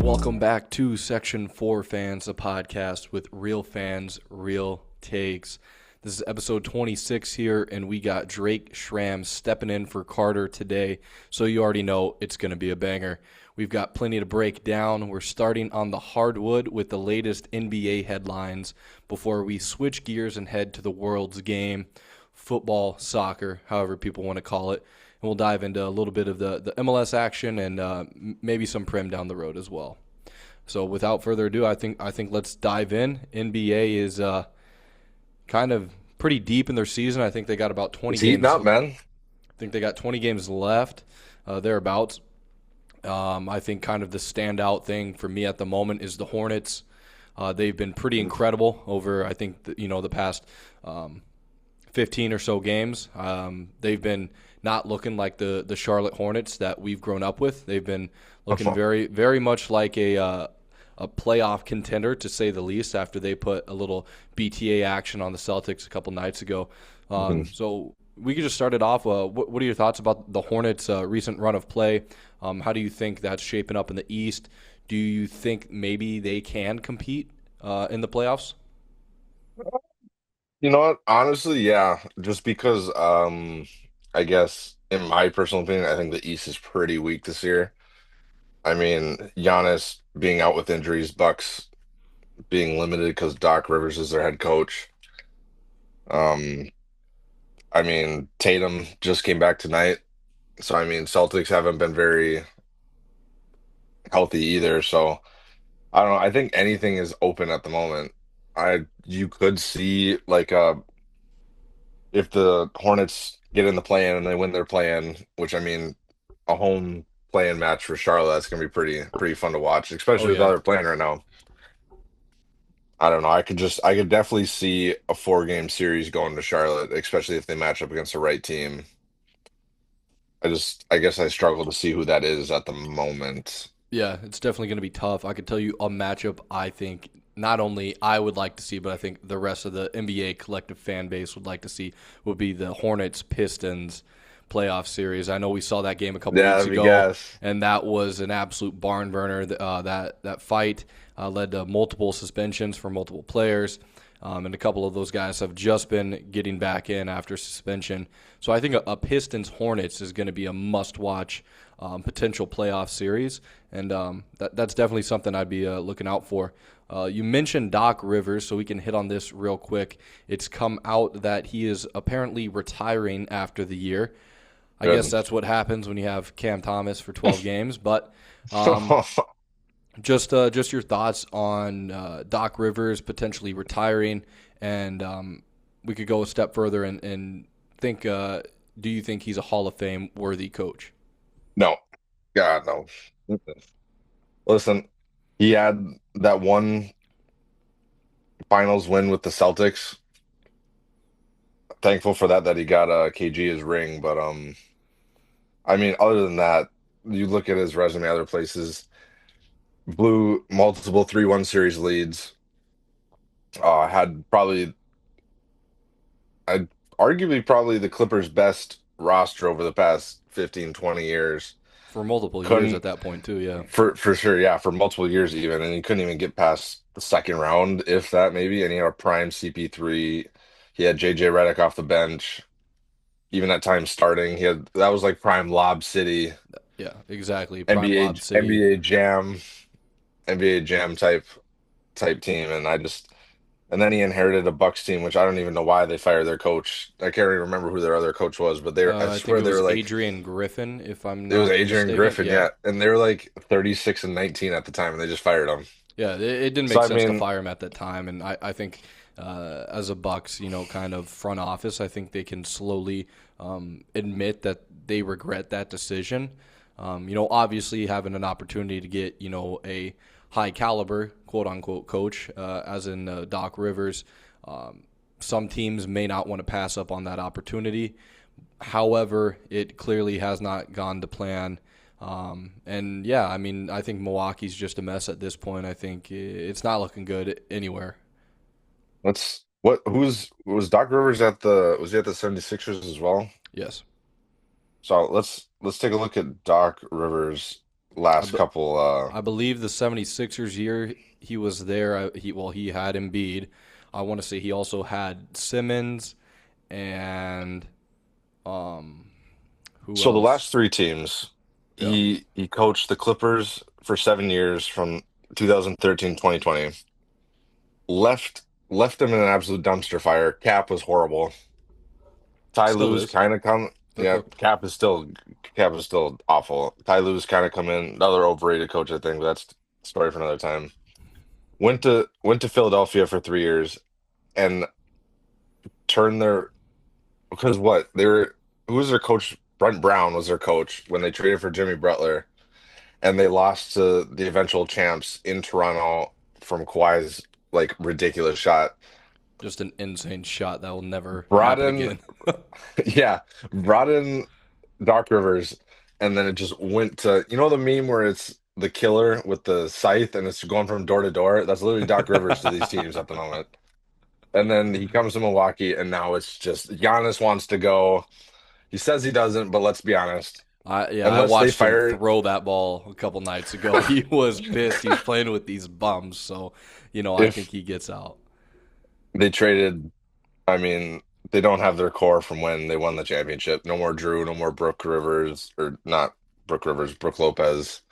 Welcome back to Section 4 Fans, a podcast with real fans, real takes. This is episode 26 here, and we got Drake Schramm stepping in for Carter today, so you already know it's going to be a banger. We've got plenty to break down. We're starting on the hardwood with the latest NBA headlines before we switch gears and head to the world's game, football, soccer, however people want to call it. And we'll dive into a little bit of the MLS action and maybe some Prem down the road as well. So without further ado, I think let's dive in. NBA is kind of pretty deep in their season. I think they got about 20 It's games. heating up, man. I think they got 20 games left, thereabouts. I think kind of the standout thing for me at the moment is the Hornets. They've been pretty incredible over, I think, the past 15 or so games. They've been not looking like the Charlotte Hornets that we've grown up with. They've been looking very, very much like a playoff contender, to say the least, after they put a little BTA action on the Celtics a couple nights ago. So we could just start it off. What are your thoughts about the Hornets' recent run of play? How do you think that's shaping up in the East? Do you think maybe they can compete in the playoffs? You know what? Honestly, yeah. Just because, I guess, in my personal opinion, I think the East is pretty weak this year. I mean, Giannis being out with injuries, Bucks being limited because Doc Rivers is their head coach. Um, I mean, Tatum just came back tonight, so I mean, Celtics haven't been very healthy either. So I don't know. I think anything is open at the moment. You could see like if the Hornets get in the play-in and they win their play-in, which I mean, a home play-in match for Charlotte, that's gonna be pretty fun to watch, Oh especially with how yeah, they're playing right now. I don't know. I could definitely see a four-game series going to Charlotte, especially if they match up against the right team. I guess I struggle to see who that is at the moment. yeah. It's definitely going to be tough. I could tell you a matchup I think not only I would like to see, but I think the rest of the NBA collective fan base would like to see would be the Hornets Pistons playoff series. I know we saw that game a couple Yeah, weeks let me ago, guess. and that was an absolute barn burner. That fight led to multiple suspensions for multiple players, and a couple of those guys have just been getting back in after suspension. So I think a Pistons Hornets is going to be a must-watch potential playoff series, and that's definitely something I'd be looking out for. You mentioned Doc Rivers, so we can hit on this real quick. It's come out that he is apparently retiring after the year. I guess Good. that's what happens when you have Cam Thomas for 12 games. But just your thoughts on Doc Rivers potentially retiring, and we could go a step further and think. Do you think he's a Hall of Fame worthy coach? No, God, no. Listen, he had that one finals win with the Celtics. Thankful for that he got KG his ring, but I mean, other than that, you look at his resume other places, blew multiple 3-1 series leads, had probably I'd arguably probably the Clippers' best roster over the past 15, 20 years. For multiple years Couldn't at that point too, yeah. for sure, yeah, for multiple years even, and he couldn't even get past the second round, if that maybe. And he had a prime CP3. He had JJ Redick off the bench, even at times starting. He had that was like prime Lob City, Yeah, exactly. Prime NBA Lob City. NBA Jam, NBA Jam type team, and I just and then he inherited a Bucks team, which I don't even know why they fired their coach. I can't even remember who their other coach was, but I I think swear it they was were like Adrian Griffin, if I'm it was not Adrian mistaken. Griffin, Yeah. yeah, and they were like 36 and 19 at the time, and they just fired him. Yeah, it didn't So make I sense to mean, fire him at that time, and I think as a Bucks, kind of front office, I think they can slowly admit that they regret that decision. Obviously having an opportunity to get a high caliber quote unquote coach, as in Doc Rivers. Some teams may not want to pass up on that opportunity. However, it clearly has not gone to plan. And yeah, I mean, I think Milwaukee's just a mess at this point. I think it's not looking good anywhere. What? Who's was Doc Rivers at the? Was he at the 76ers as well? Yes. So let's take a look at Doc Rivers' I, last be- couple. I believe the 76ers year he was there. He had Embiid. I want to say he also had Simmons and um who So the else? last three teams, Yeah, he coached the Clippers for 7 years from 2013 2020. Left them in an absolute dumpster fire. Cap was horrible. Ty still Lue's is. kind of come. Yeah, Cap is still awful. Ty Lue's kind of come in. Another overrated coach, I think. But that's a story for another time. Went to Philadelphia for 3 years and turned their because what they were who was their coach? Brent Brown was their coach when they traded for Jimmy Butler, and they lost to the eventual champs in Toronto from Kawhi's like ridiculous shot. Just an insane shot that will never Brought happen in, again. yeah, brought in Doc Rivers, and then it just went to the meme where it's the killer with the scythe and it's going from door to door. That's literally Doc Rivers to these teams at the moment. And then he comes to Milwaukee, and now it's just Giannis wants to go. He says he doesn't, but let's be honest. I Unless they watched him fire, throw that ball a couple nights ago. He was pissed. He's playing with these bums, so I think if he gets out. they traded, I mean, they don't have their core from when they won the championship. No more Drew, no more Brooke Rivers, or not Brooke Rivers, Brooke Lopez.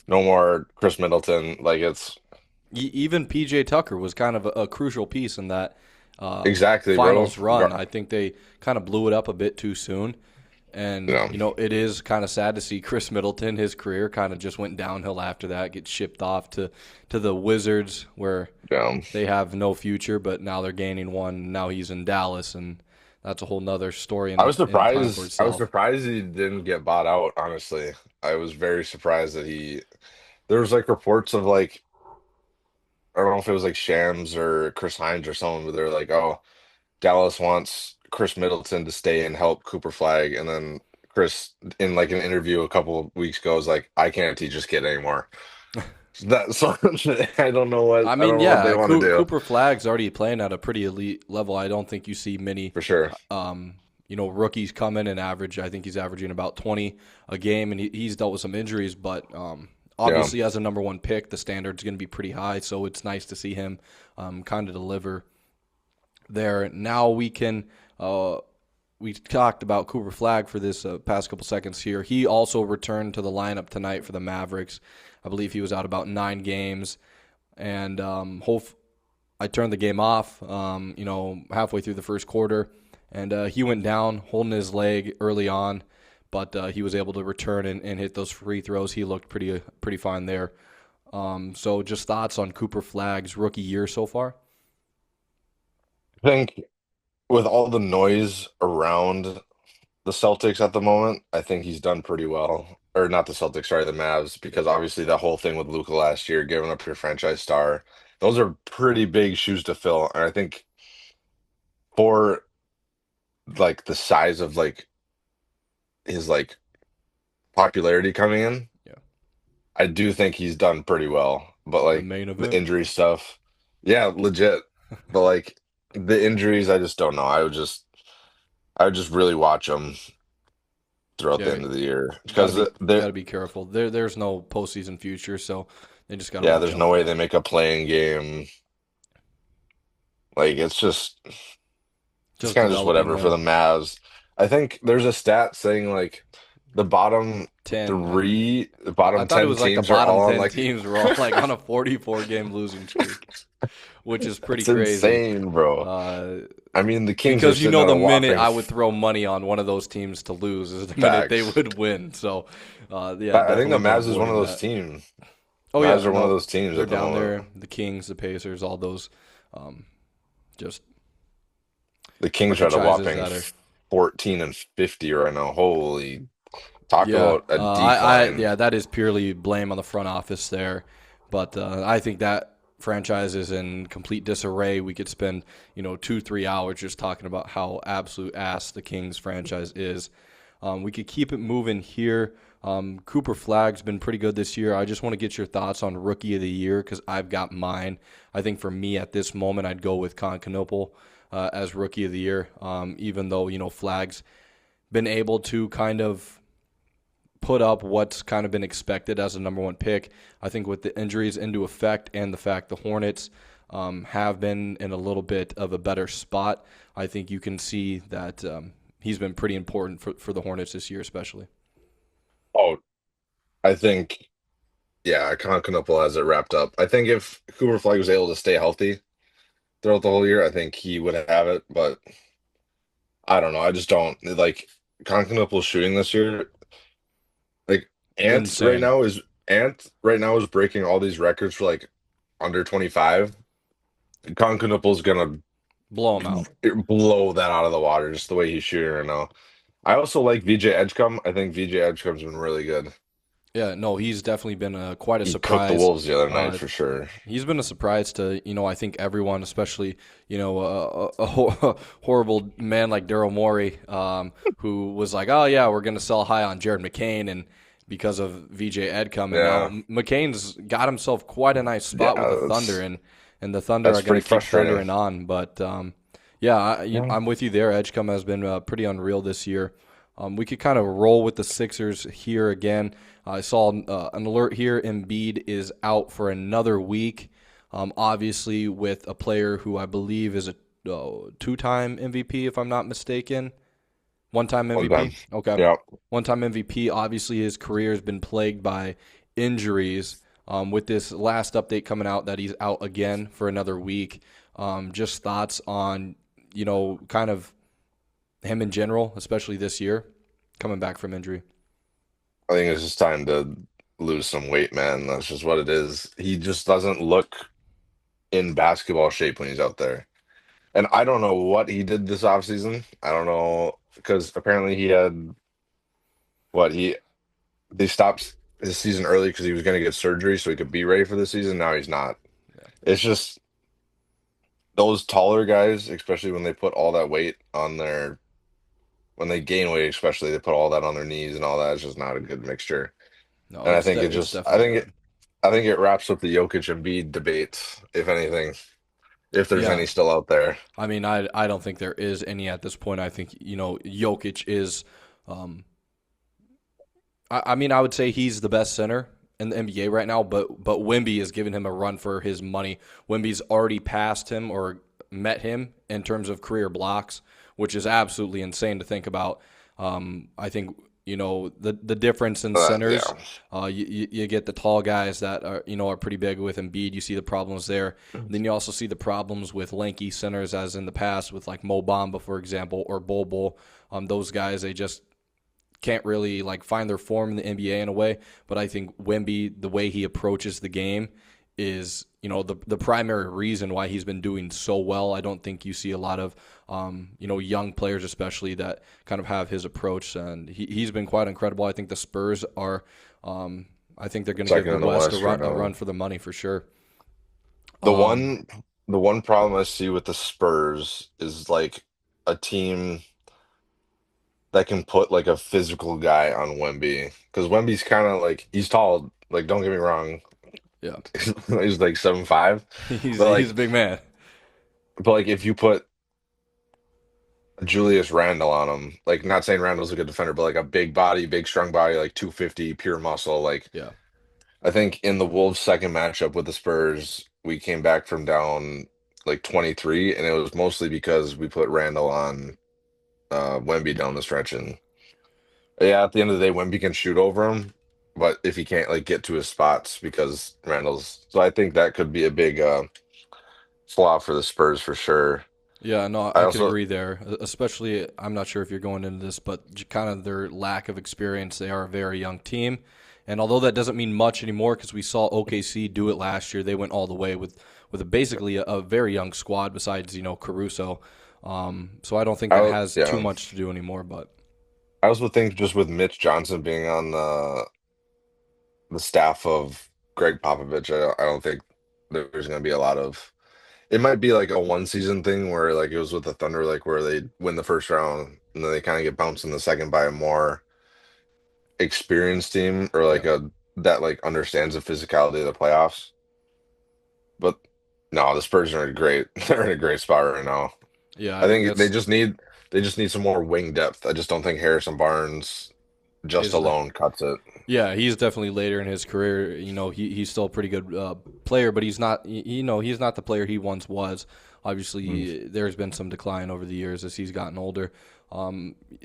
No more Chris Middleton. Like it's Even PJ Tucker was kind of a crucial piece in that exactly, bro. finals run. I think they kind of blew it up a bit too soon. You And, know, it is kind of sad to see Chris Middleton, his career kind of just went downhill after that, get shipped off to the Wizards where um, they have no future, but now they're gaining one. Now he's in Dallas, and that's a whole nother story I was in time for surprised. I was itself. surprised he didn't get bought out. Honestly, I was very surprised that he. There was like reports of like I don't know if it was like Shams or Chris Hines or someone, but they're like, oh, Dallas wants Chris Middleton to stay and help Cooper Flag, and then Chris in like an interview a couple of weeks ago was like, I can't teach this kid anymore. So I I don't mean, know what they yeah, want to do Cooper Flag's already playing at a pretty elite level. I don't think you see many, for sure. rookies come in and average. I think he's averaging about 20 a game, and he's dealt with some injuries. But Yeah, obviously, as a number one pick, the standard's going to be pretty high. So it's nice to see him kind of deliver there. Now we talked about Cooper Flag for this past couple seconds here. He also returned to the lineup tonight for the Mavericks. I believe he was out about 9 games, and I turned the game off, halfway through the first quarter, and he went down holding his leg early on, but he was able to return and hit those free throws. He looked pretty fine there. So just thoughts on Cooper Flag's rookie year so far? I think with all the noise around the Celtics at the moment, I think he's done pretty well. Or not the Celtics, sorry, the Mavs, because obviously that whole thing with Luka last year, giving up your franchise star, those are pretty big shoes to fill. And I think for like the size of like his like popularity coming in, Yeah, I do think he's done pretty well. But the like main the event. injury stuff, yeah, legit. But like the injuries, I just don't know. I would just really watch him throughout the Yeah, end of the year got to because be there, got to be careful. There's no postseason future, so they just got to yeah, watch there's out no for way they that. make a playing game. Like it's Just kind of just developing whatever for him. the Mavs. I think there's a stat saying like the bottom 10. three, the I bottom thought it 10 was like the teams are bottom all on 10 like teams were all like on a 44 game losing streak, which is pretty it's crazy. insane, bro. Uh, I mean, the Kings are because sitting at the a minute whopping I would throw money on one of those teams to lose is the minute they facts. would win. So, yeah, I think the definitely been Mavs is one of avoiding those that. teams. Oh Mavs yeah, are one of no, those teams they're at the down moment. there. The Kings, the Pacers, all those, um, just The Kings are at a franchises whopping that are 14 and 50 right now. Holy, talk Yeah, about a decline. yeah, that is purely blame on the front office there, but I think that franchise is in complete disarray. We could spend 2-3 hours just talking about how absolute ass the Kings franchise is. We could keep it moving here Cooper Flag's been pretty good this year. I just want to get your thoughts on Rookie of the Year because I've got mine. I think for me at this moment, I'd go with Concanopel as Rookie of the Year, even though, Flag's been able to kind of put up what's kind of been expected as a number one pick. I think with the injuries into effect and the fact the Hornets have been in a little bit of a better spot, I think you can see that he's been pretty important for the Hornets this year, especially. Oh, I think yeah, Constantinople has it wrapped up. I think if Cooper Flag was able to stay healthy throughout the whole year, I think he would have it. But I don't know. I just don't like Constantinople's shooting this year. Like Insane. Ant right now is breaking all these records for like under 25. Constantinople's gonna Blow him out. blow that out of the water just the way he's shooting right now. I also like VJ Edgecombe. I think VJ Edgecomb's been really good. Yeah, no, he's definitely been quite a He cooked the surprise. Wolves the other night Uh, for sure. he's been a surprise to I think everyone, especially a horrible man like Daryl Morey, who was like, oh yeah, we're gonna sell high on Jared McCain, and because of VJ Edcom, and now Yeah, McCain's got himself quite a nice spot with the yeah, Thunder, that's and the Thunder that's are gonna pretty keep frustrating. thundering on, but yeah, Yeah. I'm with you there. Edgecombe has been pretty unreal this year. We could kind of roll with the Sixers here again. I saw an alert here. Embiid is out for another week. Obviously, with a player who I believe is a two-time MVP, if I'm not mistaken. One-time One time. MVP. Okay. Yeah. One-time MVP. Obviously, his career has been plagued by injuries. With this last update coming out that he's out again for another week. Just thoughts on kind of him in general, especially this year, coming back from injury. I think it's just time to lose some weight, man. That's just what it is. He just doesn't look in basketball shape when he's out there. And I don't know what he did this offseason. I don't know because apparently he had what he they stopped his season early because he was going to get surgery so he could be ready for the season. Now he's not. It's just those taller guys, especially when they put all that weight on their when they gain weight, especially they put all that on their knees and all that. It's just not a good mixture. No, And I it's think it it's just definitely bad. I think it wraps up the Jokic and Embiid debate, if anything, if there's Yeah, any still out there. I mean, I don't think there is any at this point. I think Jokic is. Um, I mean, I would say he's the best center in the NBA right now, but Wemby is giving him a run for his money. Wemby's already passed him or met him in terms of career blocks, which is absolutely insane to think about. I think the difference in centers. Yeah. You get the tall guys that are pretty big with Embiid. You see the problems there. And then you also see the problems with lanky centers, as in the past with like Mo Bamba, for example, or Bol Bol. Those guys, they just can't really like find their form in the NBA in a way. But I think Wemby, the way he approaches the game, is the primary reason why he's been doing so well. I don't think you see a lot of young players, especially that kind of have his approach, and he's been quite incredible. I think the Spurs are. I think they're going to give Second the in the West West right a now. run for the money for sure. The Um, one the one problem I see with the Spurs is like a team that can put like a physical guy on Wemby. Because Wemby's kind of like he's tall, like don't get me wrong. yeah, He's like 7'5". he's But he's a like big man. if you put Julius Randle on him. Like, not saying Randle's a good defender, but like a big body, big strong body, like 250, pure muscle. Like, Yeah, I think in the Wolves' second matchup with the Spurs, we came back from down like 23, and it was mostly because we put Randle on Wemby down the stretch. And yeah, at the end of the day, Wemby can shoot over him, but if he can't like get to his spots because Randle's, so I think that could be a big flaw for the Spurs for sure. yeah, no, I I could also, agree there. Especially, I'm not sure if you're going into this, but kind of their lack of experience. They are a very young team, and although that doesn't mean much anymore, because we saw OKC do it last year, they went all the way with basically a very young squad besides Caruso. So I don't think that has too yeah. much to do anymore. But I also think just with Mitch Johnson being on the staff of Greg Popovich, I don't think there's going to be a lot of. It might be like a one season thing where like it was with the Thunder, like where they win the first round and then they kind of get bounced in the second by a more experienced team or Yeah. like a that like understands the physicality of the playoffs. But no, the Spurs are in a great they're in a great spot right now. Yeah, I I think think that's they just need some more wing depth. I just don't think Harrison Barnes just is the alone cuts it. yeah, he's definitely later in his career. He's still a pretty good player, but he's not. He's not the player he once was. Mm. Obviously, there's been some decline over the years as he's gotten older.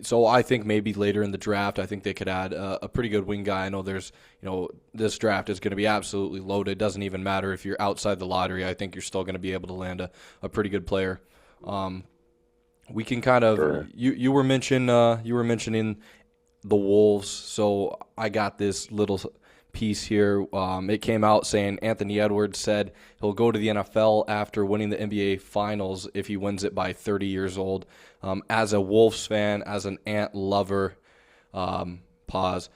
So I think maybe later in the draft, I think they could add a pretty good wing guy. I know this draft is going to be absolutely loaded. It doesn't even matter if you're outside the lottery. I think you're still going to be able to land a pretty good player. Um, we can kind of Sure. you were mentioning the Wolves. So I got this little piece here. It came out saying Anthony Edwards said he'll go to the NFL after winning the NBA Finals if he wins it by 30 years old. As a Wolves fan, as an Ant lover, pause.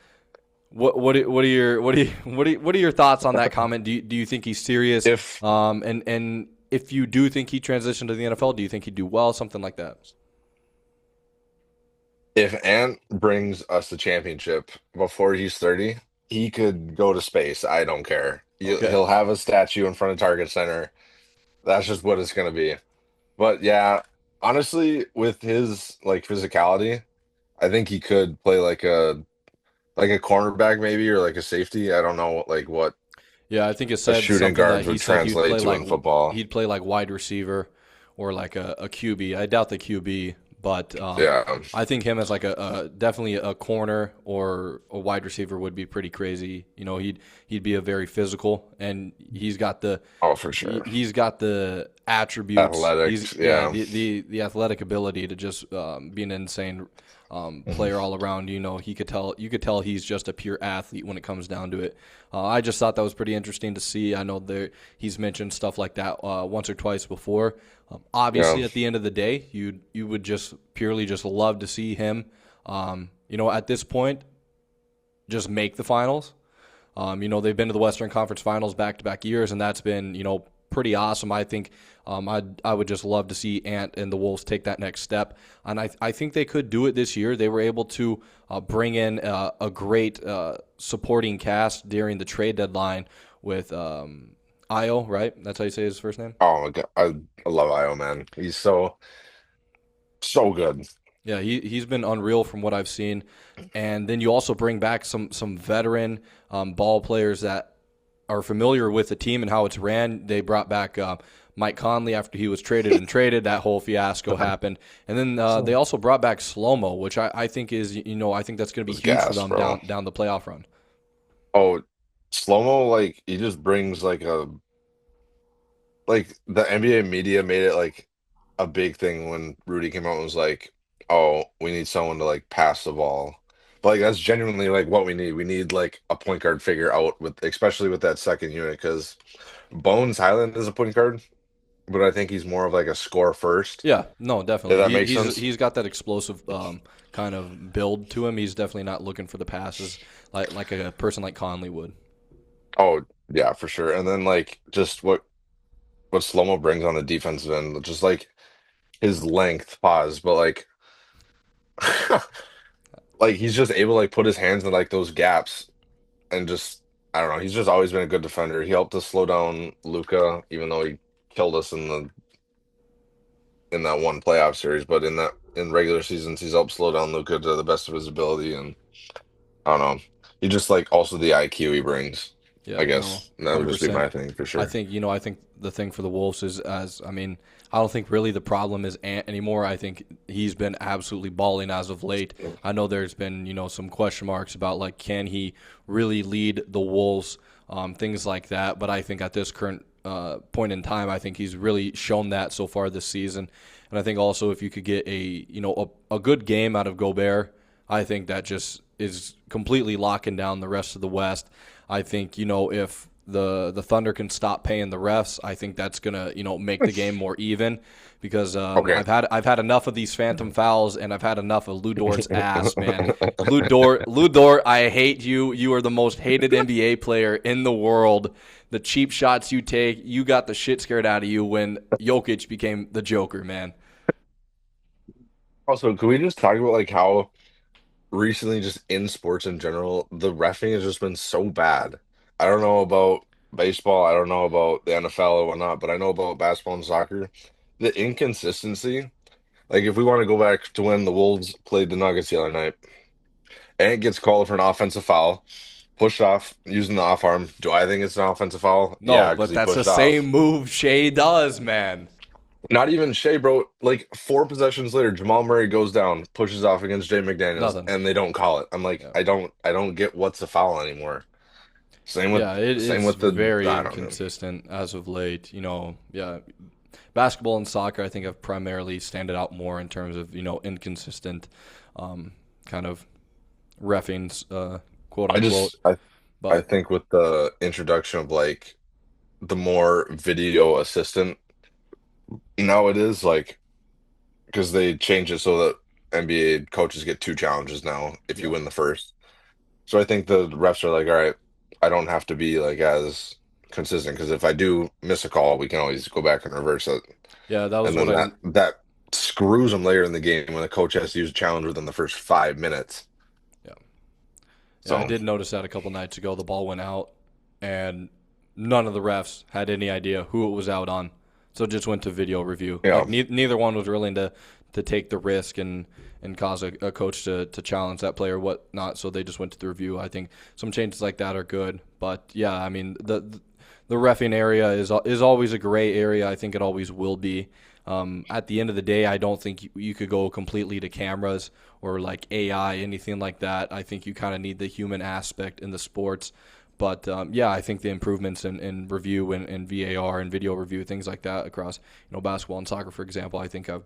What are your thoughts on that comment? Do you think he's serious? If And if you do think he transitioned to the NFL, do you think he'd do well? Something like that. if Ant brings us the championship before he's 30, he could go to space. I don't care. Okay. He'll have a statue in front of Target Center. That's just what it's gonna be. But yeah, honestly, with his like physicality, I think he could play like a cornerback maybe or like a safety. I don't know like what Yeah, I think it a said shooting something guard that he would said translate to in football. he'd play like wide receiver or like a QB. I doubt the QB, but Yeah. I think him as like a definitely a corner or a wide receiver would be pretty crazy. He'd be a very physical, and Oh, for sure. he's got the attributes. He's Athletics. yeah Yeah. the athletic ability to just be an insane player Mhm. all around. You could tell he's just a pure athlete when it comes down to it. I just thought that was pretty interesting to see. I know he's mentioned stuff like that once or twice before. Yeah. Obviously, at the end of the day, you would just purely just love to see him. At this point, just make the finals. They've been to the Western Conference Finals back to back years, and that's been pretty awesome. I think I would just love to see Ant and the Wolves take that next step, and I think they could do it this year. They were able to bring in a great supporting cast during the trade deadline with Io, right? That's how you say his first name. Oh my God. I love Io, man. He's so good. Yeah, he's been unreal from what I've seen, and then you also bring back some veteran ball players that are familiar with the team and how it's ran. They brought back Mike Conley after he was traded. That whole fiasco happened, and then they also brought back Slomo, which I think is I think that's going to be It's huge for gas, them bro. down the playoff run. Oh, slow-mo, like he just brings like the NBA media made it like a big thing when Rudy came out and was like, "Oh, we need someone to like pass the ball." But like that's genuinely like what we need. We need like a point guard figure out with especially with that second unit because Bones Highland is a point guard, but I think he's more of like a score first. Yeah, no, If definitely. that makes sense. He's got that explosive kind of build to him. He's definitely not looking for the passes like a person like Conley would. Oh, yeah, for sure. And then like just what Slomo brings on the defensive end, just like his length, pause, but like like he's just able to like put his hands in like those gaps and just I don't know. He's just always been a good defender. He helped us slow down Luca, even though he killed us in that one playoff series. But in regular seasons, he's helped slow down Luca to the best of his ability. And I don't know. He just like also the IQ he brings. Yeah, I no, guess that would just be 100%. my thing for sure. I think the thing for the Wolves is I don't think really the problem is Ant anymore. I think he's been absolutely balling as of late. I know there's been, some question marks about like can he really lead the Wolves, things like that. But I think at this current point in time, I think he's really shown that so far this season. And I think also if you could get a good game out of Gobert, I think that just is completely locking down the rest of the West. I think if the Thunder can stop paying the refs, I think that's gonna make the game more even because Okay. I've had enough of these phantom fouls and I've had enough of Lou Dort's ass, man. Lou Dort, I hate you. You are the most hated NBA player in the world. The cheap shots you take, you got the shit scared out of you when Jokic became the Joker, man. Also, can we just talk about like how recently, just in sports in general, the reffing has just been so bad. I don't know about baseball, I don't know about the NFL or whatnot, but I know about basketball and soccer. The inconsistency, like if we want to go back to when the Wolves played the Nuggets the other night, and it gets called for an offensive foul, pushed off using the off arm. Do I think it's an offensive foul? No, Yeah, because but he that's the pushed same off. move Shea does, man. Not even Shea, bro. Like 4 possessions later, Jamal Murray goes down, pushes off against Jay McDaniels, Nothing. and they don't call it. I'm like, Yeah. I don't get what's a foul anymore. Yeah, Same it's with the, very I don't know. inconsistent as of late. Yeah, basketball and soccer I think have primarily standed out more in terms of inconsistent, um, kind of reffings, quote I unquote. just, I But think with the introduction of like the more video assistant now it is like because they changed it so that NBA coaches get two challenges now if you yeah, win the first. So I think the refs are like, all right, I don't have to be like as consistent because if I do miss a call, we can always go back and reverse it. yeah, that was And what then I. that screws them later in the game when the coach has to use a challenge within the first 5 minutes. Yeah, yeah, I So did notice that a couple nights ago. The ball went out, and none of the refs had any idea who it was out on, so it just went to video review. yeah, Like neither one was willing to take the risk and cause a coach to challenge that player or whatnot. So they just went to the review. I think some changes like that are good, but yeah, I mean the reffing area is always a gray area. I think it always will be. At the end of the day, I don't think you could go completely to cameras or like AI, anything like that. I think you kind of need the human aspect in the sports. But yeah, I think the improvements in review and VAR and video review, things like that across basketball and soccer, for example, I think have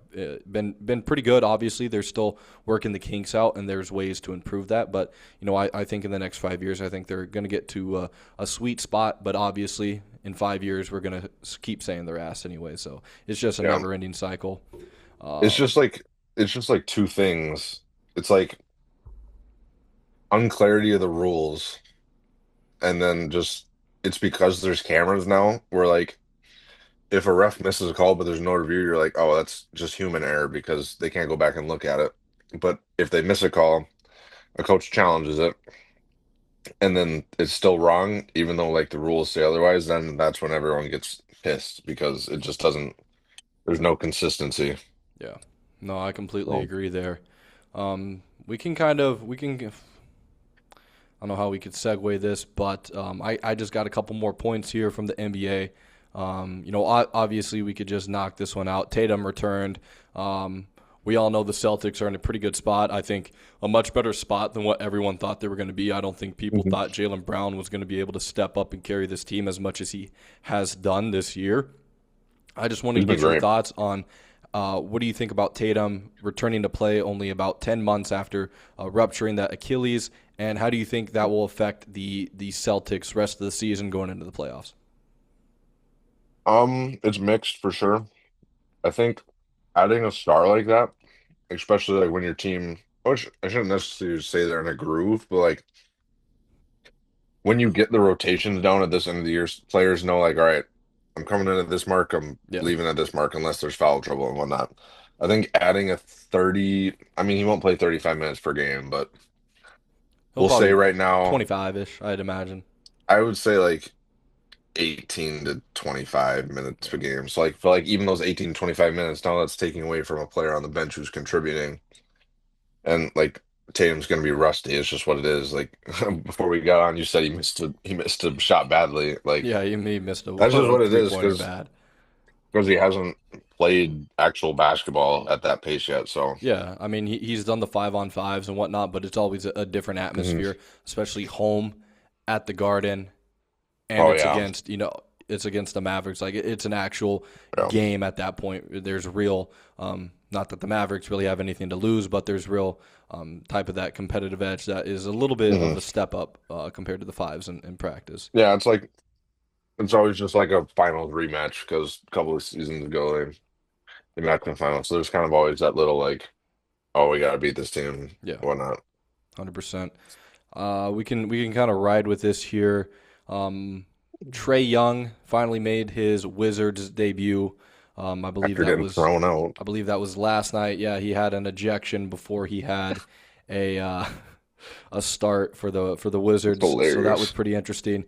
been pretty good. Obviously, they're still working the kinks out, and there's ways to improve that. But I think in the next 5 years, I think they're going to get to a sweet spot. But obviously, in 5 years, we're going to keep saying their ass anyway. So it's just a yeah. never-ending cycle. It's Um, just like it's just like two things. It's like unclarity of the rules, and then just it's because there's cameras now. Where like if a ref misses a call but there's no review, you're like, oh, that's just human error because they can't go back and look at it. But if they miss a call, a coach challenges it, and then it's still wrong, even though like the rules say otherwise, then that's when everyone gets pissed because it just doesn't, there's no consistency. yeah, no, I completely So, agree there. We can. I don't know how we could segue this, but I just got a couple more points here from the NBA. Obviously we could just knock this one out. Tatum returned. We all know the Celtics are in a pretty good spot. I think a much better spot than what everyone thought they were going to be. I don't think people mhm. thought Jaylen Brown was going to be able to step up and carry this team as much as he has done this year. I just wanted He's to been get your great. thoughts on what do you think about Tatum returning to play only about 10 months after rupturing that Achilles, and how do you think that will affect the Celtics rest of the season going into the playoffs? It's mixed for sure. I think adding a star like that, especially like when your team, which I shouldn't necessarily say they're in a groove, but like when you get the rotations down at this end of the year, players know like, all right, I'm coming in at this mark, I'm Yeah, leaving at this mark unless there's foul trouble and whatnot. I think adding a 30, I mean, he won't play 35 minutes per game, but he'll we'll say probably right now, 25-ish, I'd imagine. I would say like 18 to 25 minutes per Yeah, game. So like for like even those 18 to 25 minutes, now that's taking away from a player on the bench who's contributing. And like Tatum's gonna be rusty. It's just what it is. Like before we got on, you said he missed a shot badly. Like yeah, he missed a, that's just a what it three is pointer bad. because he hasn't played actual basketball at that pace yet. So Yeah, I mean he's done the 5-on-5s and whatnot, but it's always a different mhm. atmosphere, especially home at the Garden, and Oh yeah, it's against the Mavericks. Like it's an actual yeah, game at that point. There's real, not that the Mavericks really have anything to lose, but there's real type of that competitive edge that is a little bit of hmm a step up compared to the fives in practice. yeah. It's like it's always just like a finals rematch because a couple of seasons ago they met in the finals. So there's kind of always that little like, oh, we got to beat this team, Yeah, whatnot. 100%. We can kind of ride with this here. Um, Trey Young finally made his Wizards debut. I believe After that getting was thrown out. I believe that was last night. Yeah, he had an ejection before he had a a start for the It's Wizards. So that was hilarious. pretty interesting.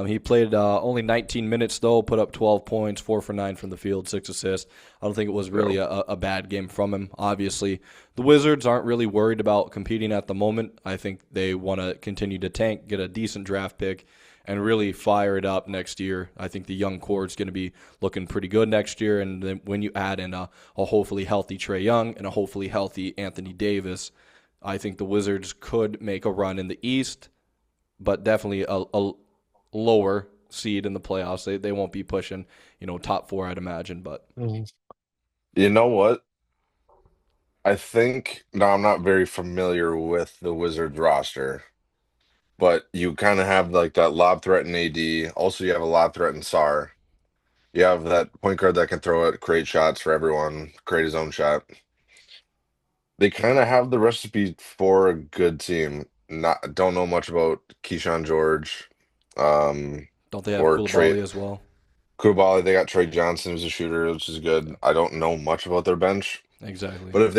He played only 19 minutes though, put up 12 points, 4 for 9 from the field, 6 assists. I don't think it was really No. a bad game from him. Obviously, the Wizards aren't really worried about competing at the moment. I think they want to continue to tank, get a decent draft pick, and really fire it up next year. I think the young core is going to be looking pretty good next year. And then when you add in a hopefully healthy Trae Young and a hopefully healthy Anthony Davis, I think the Wizards could make a run in the East, but definitely a lower seed in the playoffs. They won't be pushing, top four, I'd imagine. But Mhm. You know what? I think now I'm not very familiar with the Wizards roster, but you kind of have like that lob threat in AD. Also, you have a lob threat in SAR. You have that point guard that can throw it, create shots for everyone, create his own shot. They kind of have the recipe for a good team. Not don't know much about Keyshawn George, um, don't they have or Trey Koulibaly as well? Koulibaly. They got Trey Johnson who's a shooter, which is good. I don't know much about their bench, Exactly. but if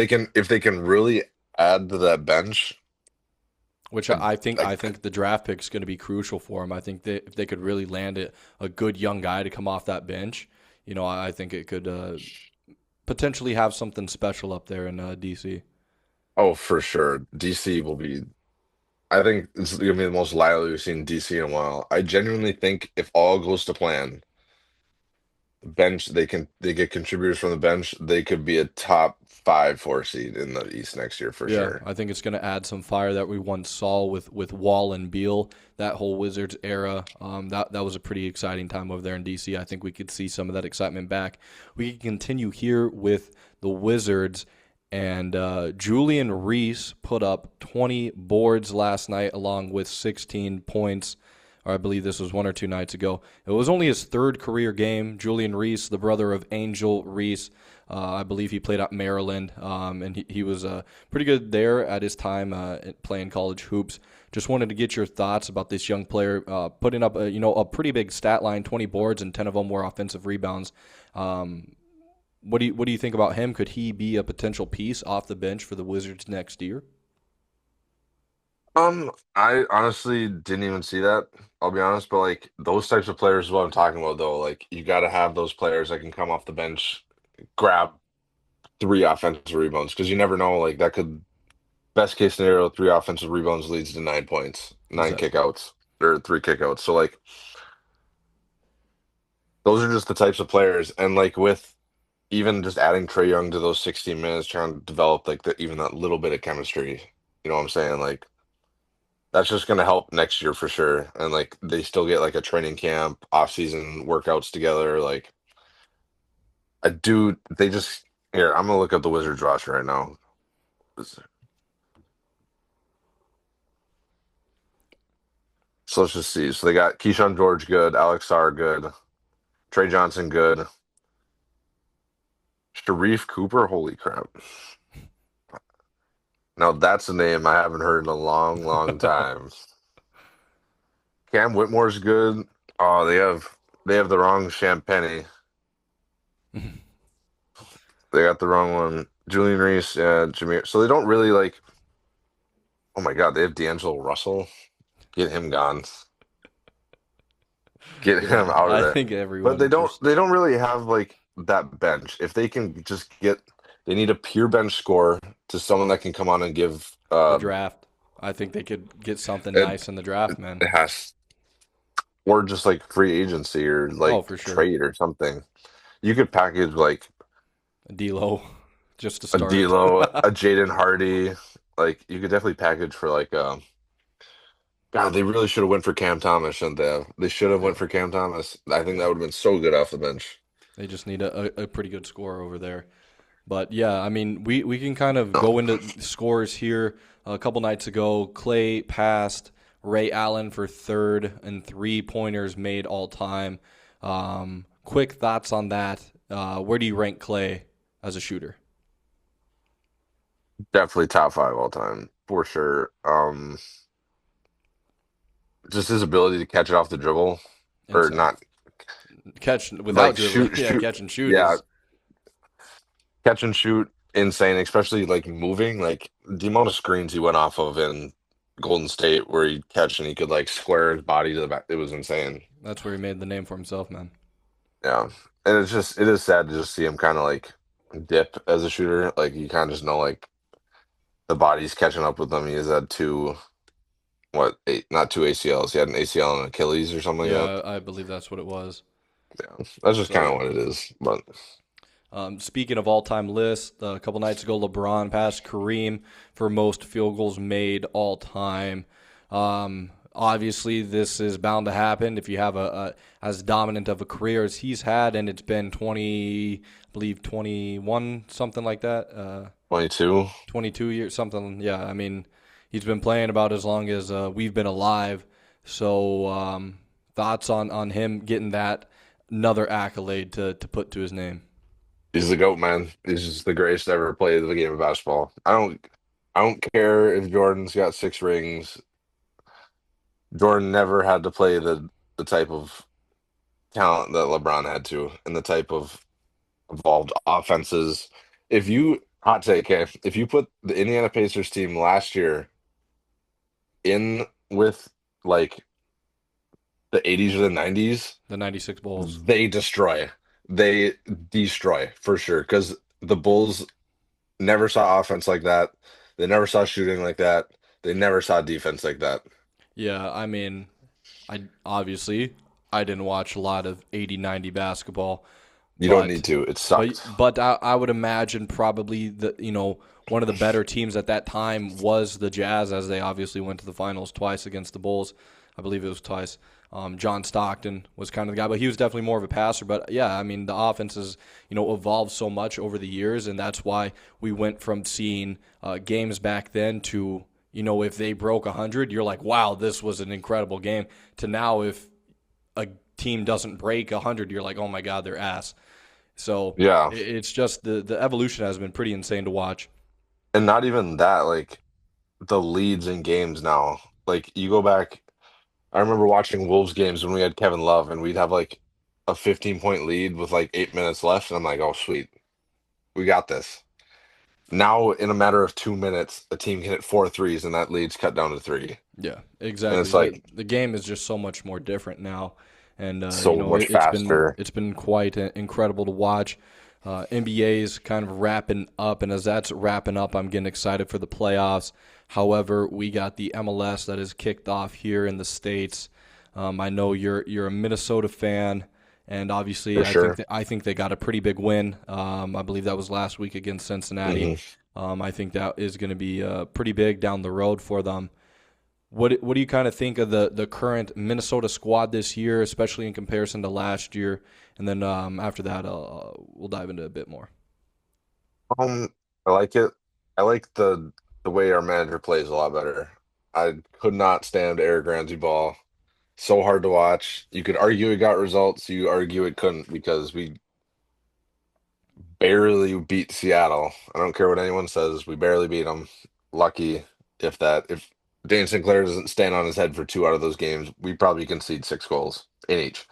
they can really add to that bench, Which I, I I think the draft pick is going to be crucial for them. I think that if they could really land it, a good young guy to come off that bench, I think it could potentially have something special up there in DC. oh for sure, DC will be. I think it's gonna be the most lively we've seen DC in a while. I genuinely think if all goes to plan, bench they get contributors from the bench, they could be a top 5 4 seed in the East next year for Yeah, sure. I think it's going to add some fire that we once saw with Wall and Beal. That whole Wizards era, that was a pretty exciting time over there in DC. I think we could see some of that excitement back. We can continue here with the Wizards, and Julian Reese put up 20 boards last night, along with 16 points. Or I believe this was 1 or 2 nights ago. It was only his third career game. Julian Reese, the brother of Angel Reese, I believe he played at Maryland, and he was pretty good there at his time playing college hoops. Just wanted to get your thoughts about this young player putting up a pretty big stat line, 20 boards, and 10 of them were offensive rebounds. Um, what do you think about him? Could he be a potential piece off the bench for the Wizards next year? I honestly didn't even see that. I'll be honest, but like those types of players is what I'm talking about though. Like you got to have those players that can come off the bench, grab 3 offensive rebounds because you never know. Like that could best case scenario, 3 offensive rebounds leads to 9 points, nine Exactly. kickouts or 3 kickouts. So like those are just the types of players, and like with even just adding Trey Young to those 16 minutes, trying to develop like even that little bit of chemistry. You know what I'm saying? Like that's just going to help next year for sure. And like they still get like a training camp, off-season workouts together. Like I do, they just here. I'm gonna look up the Wizards roster right now. So let's just see. So they got Keyshawn George good, Alex Sarr good, Trey Johnson good, Sharif Cooper. Holy crap! Now that's a name I haven't heard in a long, long time. Cam Whitmore's good. Oh, they have the wrong Champagny. They got the wrong one. Julian Reese, yeah, Jameer. So they don't really like. Oh my God, they have D'Angelo Russell. Get him gone. Get him Yeah, out of I there. think But they everyone don't just they don't really have like that bench. If they can just get they need a pure bench score to someone that can come on and give the draft. I think they could get something it, nice in the draft, man. it has or just like free agency or Oh, like for sure. trade or something. You could package like D'Lo, just to a start. D'Lo, a Jaden Hardy. Like you could definitely package for like God, they really should have went for Cam Thomas, shouldn't they have? They should have went Yeah, for Cam Thomas. I think that yeah. would have been so good off the bench. They just need a pretty good score over there. But yeah, I mean, we can kind of No. go into scores here. A couple nights ago, Clay passed Ray Allen for third and 3 pointers made all time. Quick thoughts on that. Where do you rank Clay as a shooter? Definitely top 5 all time for sure. Just his ability to catch it off the dribble or Insane. not Catch without like dribbling. shoot Yeah, shoot catch and shoot yeah, is catch and shoot. insane, especially like moving, like the amount of screens he went off of in Golden State where he'd catch and he could like square his body to the back. It was insane. That's where he made the name for himself, man. Yeah. And it is sad to just see him kind of like dip as a shooter. Like you kind of just know like the body's catching up with him. He has had two, what, eight, not two ACLs. He had an ACL and an Achilles or something like that. Yeah, I believe that's what it was. Yeah. That's just So kind of yeah. what it is. But Speaking of all-time lists, a couple nights ago, LeBron passed Kareem for most field goals made all time. Obviously, this is bound to happen if you have a as dominant of a career as he's had, and it's been 20, I believe 21, something like that. 22. 22 years, something. Yeah, I mean, he's been playing about as long as we've been alive. So, thoughts on him getting that another accolade to put to his name. He's the GOAT, man. He's just the greatest to ever play the game of basketball. I don't care if Jordan's got six rings. Jordan never had to play the type of talent that LeBron had to, and the type of evolved offenses. If you hot take, okay, if you put the Indiana Pacers team last year in with like the 80s or the 90s, The 96 Bulls. they destroy. They destroy for sure. Because the Bulls never saw offense like that. They never saw shooting like that. They never saw defense like that. Yeah, I mean, I didn't watch a lot of 80 90 basketball, You don't need but to. It sucks. I would imagine probably one of the better teams at that time was the Jazz, as they obviously went to the finals twice against the Bulls. I believe it was twice. John Stockton was kind of the guy, but he was definitely more of a passer. But yeah, I mean the offense has evolved so much over the years, and that's why we went from seeing games back then to if they broke 100, you're like, wow, this was an incredible game. To now, if a team doesn't break 100, you're like, oh my god, they're ass. So Yeah. it's just the evolution has been pretty insane to watch. And not even that, like the leads in games now. Like you go back, I remember watching Wolves games when we had Kevin Love and we'd have like a 15-point lead with like 8 minutes left. And I'm like, oh, sweet. We got this. Now, in a matter of 2 minutes, a team can hit four threes and that lead's cut down to three. Yeah, And exactly. it's The like the game is just so much more different now, and so much faster. it's been quite incredible to watch. NBA's kind of wrapping up, and as that's wrapping up, I'm getting excited for the playoffs. However, we got the MLS that is kicked off here in the States. I know you're a Minnesota fan, and obviously, For sure. I think they got a pretty big win. I believe that was last week against Cincinnati. Hmm. I think that is going to be pretty big down the road for them. What do you kind of think of the current Minnesota squad this year, especially in comparison to last year? And then after that, we'll dive into a bit more. Um, I like it. I like the way our manager plays a lot better. I could not stand Eric Ramsey ball. So hard to watch. You could argue it got results. You argue it couldn't because we barely beat Seattle. I don't care what anyone says. We barely beat them. Lucky if that. If Dane Sinclair doesn't stand on his head for two out of those games, we probably concede six goals in each.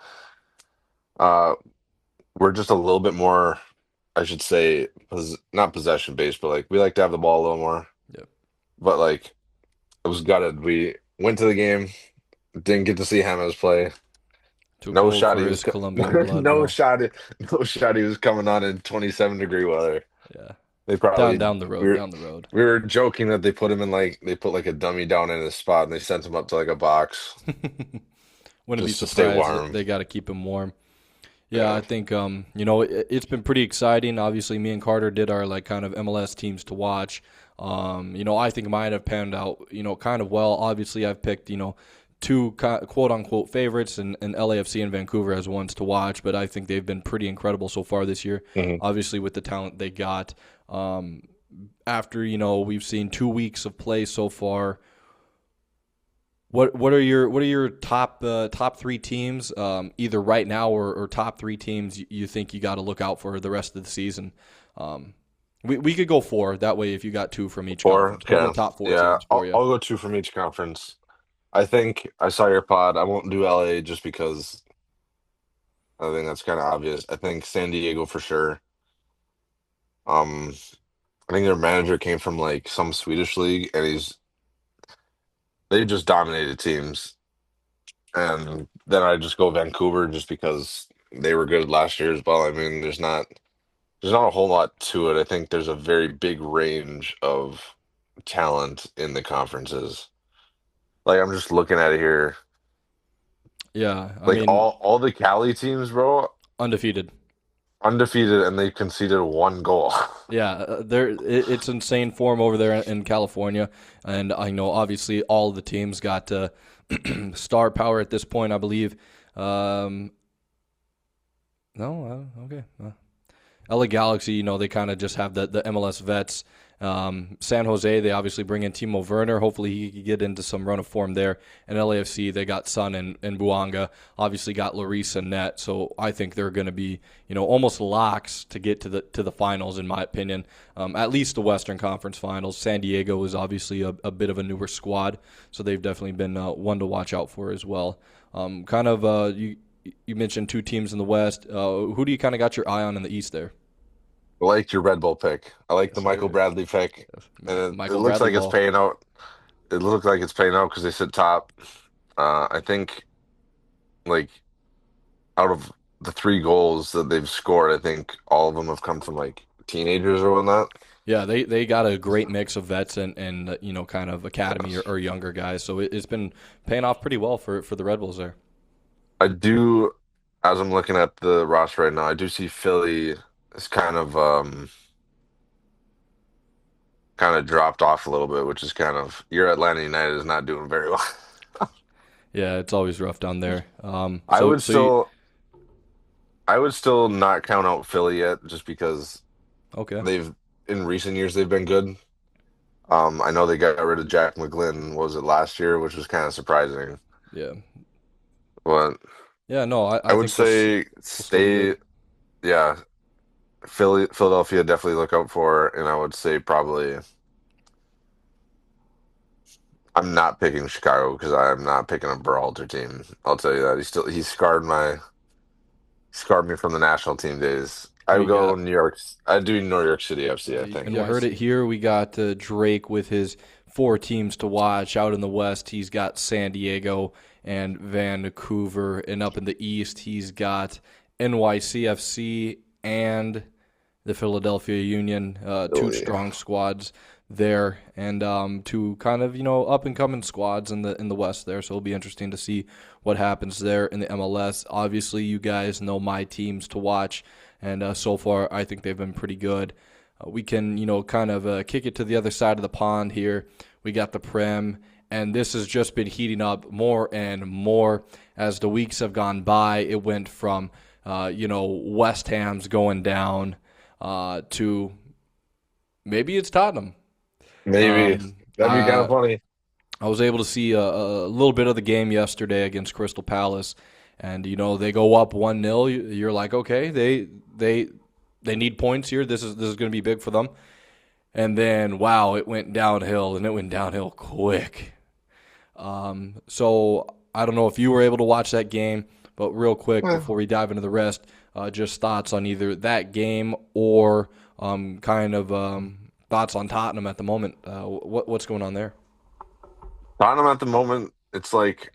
Uh, we're just a little bit more, I should say, not possession based, but like we like to have the ball a little more. Yep. But like, I was gutted. We went to the game, didn't get to see James play. Too No cold shot for he was his Colombian blood, no bro. shot no shot he was coming on in 27-degree weather. Yeah. They probably Down the we road, were down the road. we were joking that they put him in like they put like a dummy down in his spot and they sent him up to like a box Wouldn't be just to stay surprised. warm. They got to keep him warm. Yeah, I Yeah. think it's been pretty exciting. Obviously, me and Carter did our like kind of MLS teams to watch. I think mine have panned out kind of well. Obviously, I've picked two quote unquote favorites and LAFC and Vancouver as ones to watch, but I think they've been pretty incredible so far this year. Hmm. Obviously, with the talent they got. After we've seen 2 weeks of play so far. What are your top three teams, either right now or top three teams you think you got to look out for the rest of the season? Um, we could go four that way if you got two from each Four. conference. What are the Okay. top four Yeah. teams for you? I'll go two from each conference. I think I saw your pod. I won't do LA just because I think that's kind of obvious. I think San Diego for sure. Um, I think their manager came from like some Swedish league, and they just dominated teams. And then I just go Vancouver just because they were good last year as well. I mean, there's not a whole lot to it. I think there's a very big range of talent in the conferences. Like I'm just looking at it here. Yeah, I Like mean, all the Cali teams, bro, undefeated. undefeated, and they conceded one goal. Yeah, it's insane form over there in California, and I know obviously all the teams got star power at this point. I believe. No, okay. LA Galaxy, they kind of just have the MLS vets. San Jose, they obviously bring in Timo Werner. Hopefully, he can get into some run of form there. And LAFC, they got Sun and Buanga. Obviously, got Larissa Net. So I think they're going to be, almost locks to get to the finals, in my opinion. At least the Western Conference Finals. San Diego is obviously a bit of a newer squad, so they've definitely been one to watch out for as well. You mentioned two teams in the West. Who do you kind of got your eye on in the East there? I like your Red Bull pick. I like Yes, the Michael sir. Bradley pick, Yes. and it Michael looks Bradley like it's ball. paying out. It looks like it's paying out because they sit top. I think like out of the three goals that they've scored, I think all of them have come from like teenagers or whatnot. Yeah, they got a great mix of vets and kind of academy or, Yes. or younger guys. So it's been paying off pretty well for the Red Bulls there. I do, as I'm looking at the roster right now, I do see Philly is kind of dropped off a little bit, which is kind of your Atlanta United is not doing very well. Yeah, it's always rough down there. I So would so you still I would still not count out Philly yet, just because okay? they've in recent years they've been good. I know they got rid of Jack McGlynn, what was it last year, which was kind of surprising. Yeah, But yeah. No, I I would think say we'll still be stay, good. yeah, Philadelphia definitely look out for, and I would say probably I'm not picking Chicago because I am not picking a Berhalter team. I'll tell you that. He scarred me from the national team days. I would We go got New York. I do New York City FC, I think. You heard it NYC. here. We got Drake with his four teams to watch. Out in the West, he's got San Diego and Vancouver. And up in the East, he's got NYCFC and the Philadelphia Union. Two Philly. strong squads there, and two kind of up and coming squads in the West there. So it'll be interesting to see what happens there in the MLS. Obviously, you guys know my teams to watch, and so far I think they've been pretty good. We can kind of kick it to the other side of the pond here. We got the Prem. And this has just been heating up more and more as the weeks have gone by. It went from, West Ham's going down to maybe it's Tottenham. Maybe Um, that'd be kind of I funny. I was able to see a little bit of the game yesterday against Crystal Palace, and they go up 1-0. You're like, okay, they need points here. This is going to be big for them. And then wow, it went downhill, and it went downhill quick. So I don't know if you were able to watch that game, but real quick Eh. before we dive into the rest, just thoughts on either that game or thoughts on Tottenham at the moment. What's going on there? Tottenham at the moment, it's like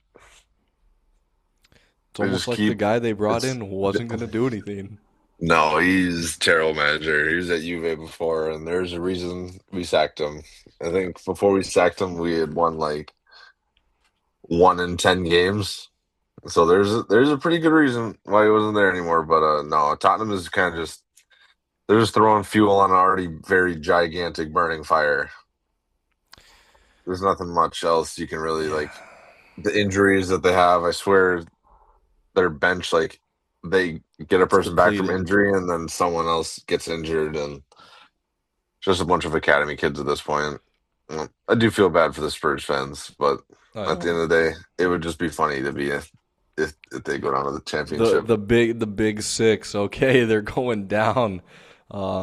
It's they almost just like the keep. guy they brought It's in wasn't going to do anything. no, he's terrible manager. He was at Juve before, and there's a reason we sacked him. I think before we sacked him, we had won like 1 in 10 games. So there's a pretty good reason why he wasn't there anymore. But no, Tottenham is kind of just they're just throwing fuel on an already very gigantic burning fire. There's nothing much else you can really Yeah, like. The injuries that they have, I swear, their bench like they get a it's person back from depleted. injury and then someone else gets injured and just a bunch of academy kids at this point. I do feel bad for the Spurs fans, but I at the end know of the day, it would just be funny to be if they go down to the the championship. the big six. Okay, they're going down.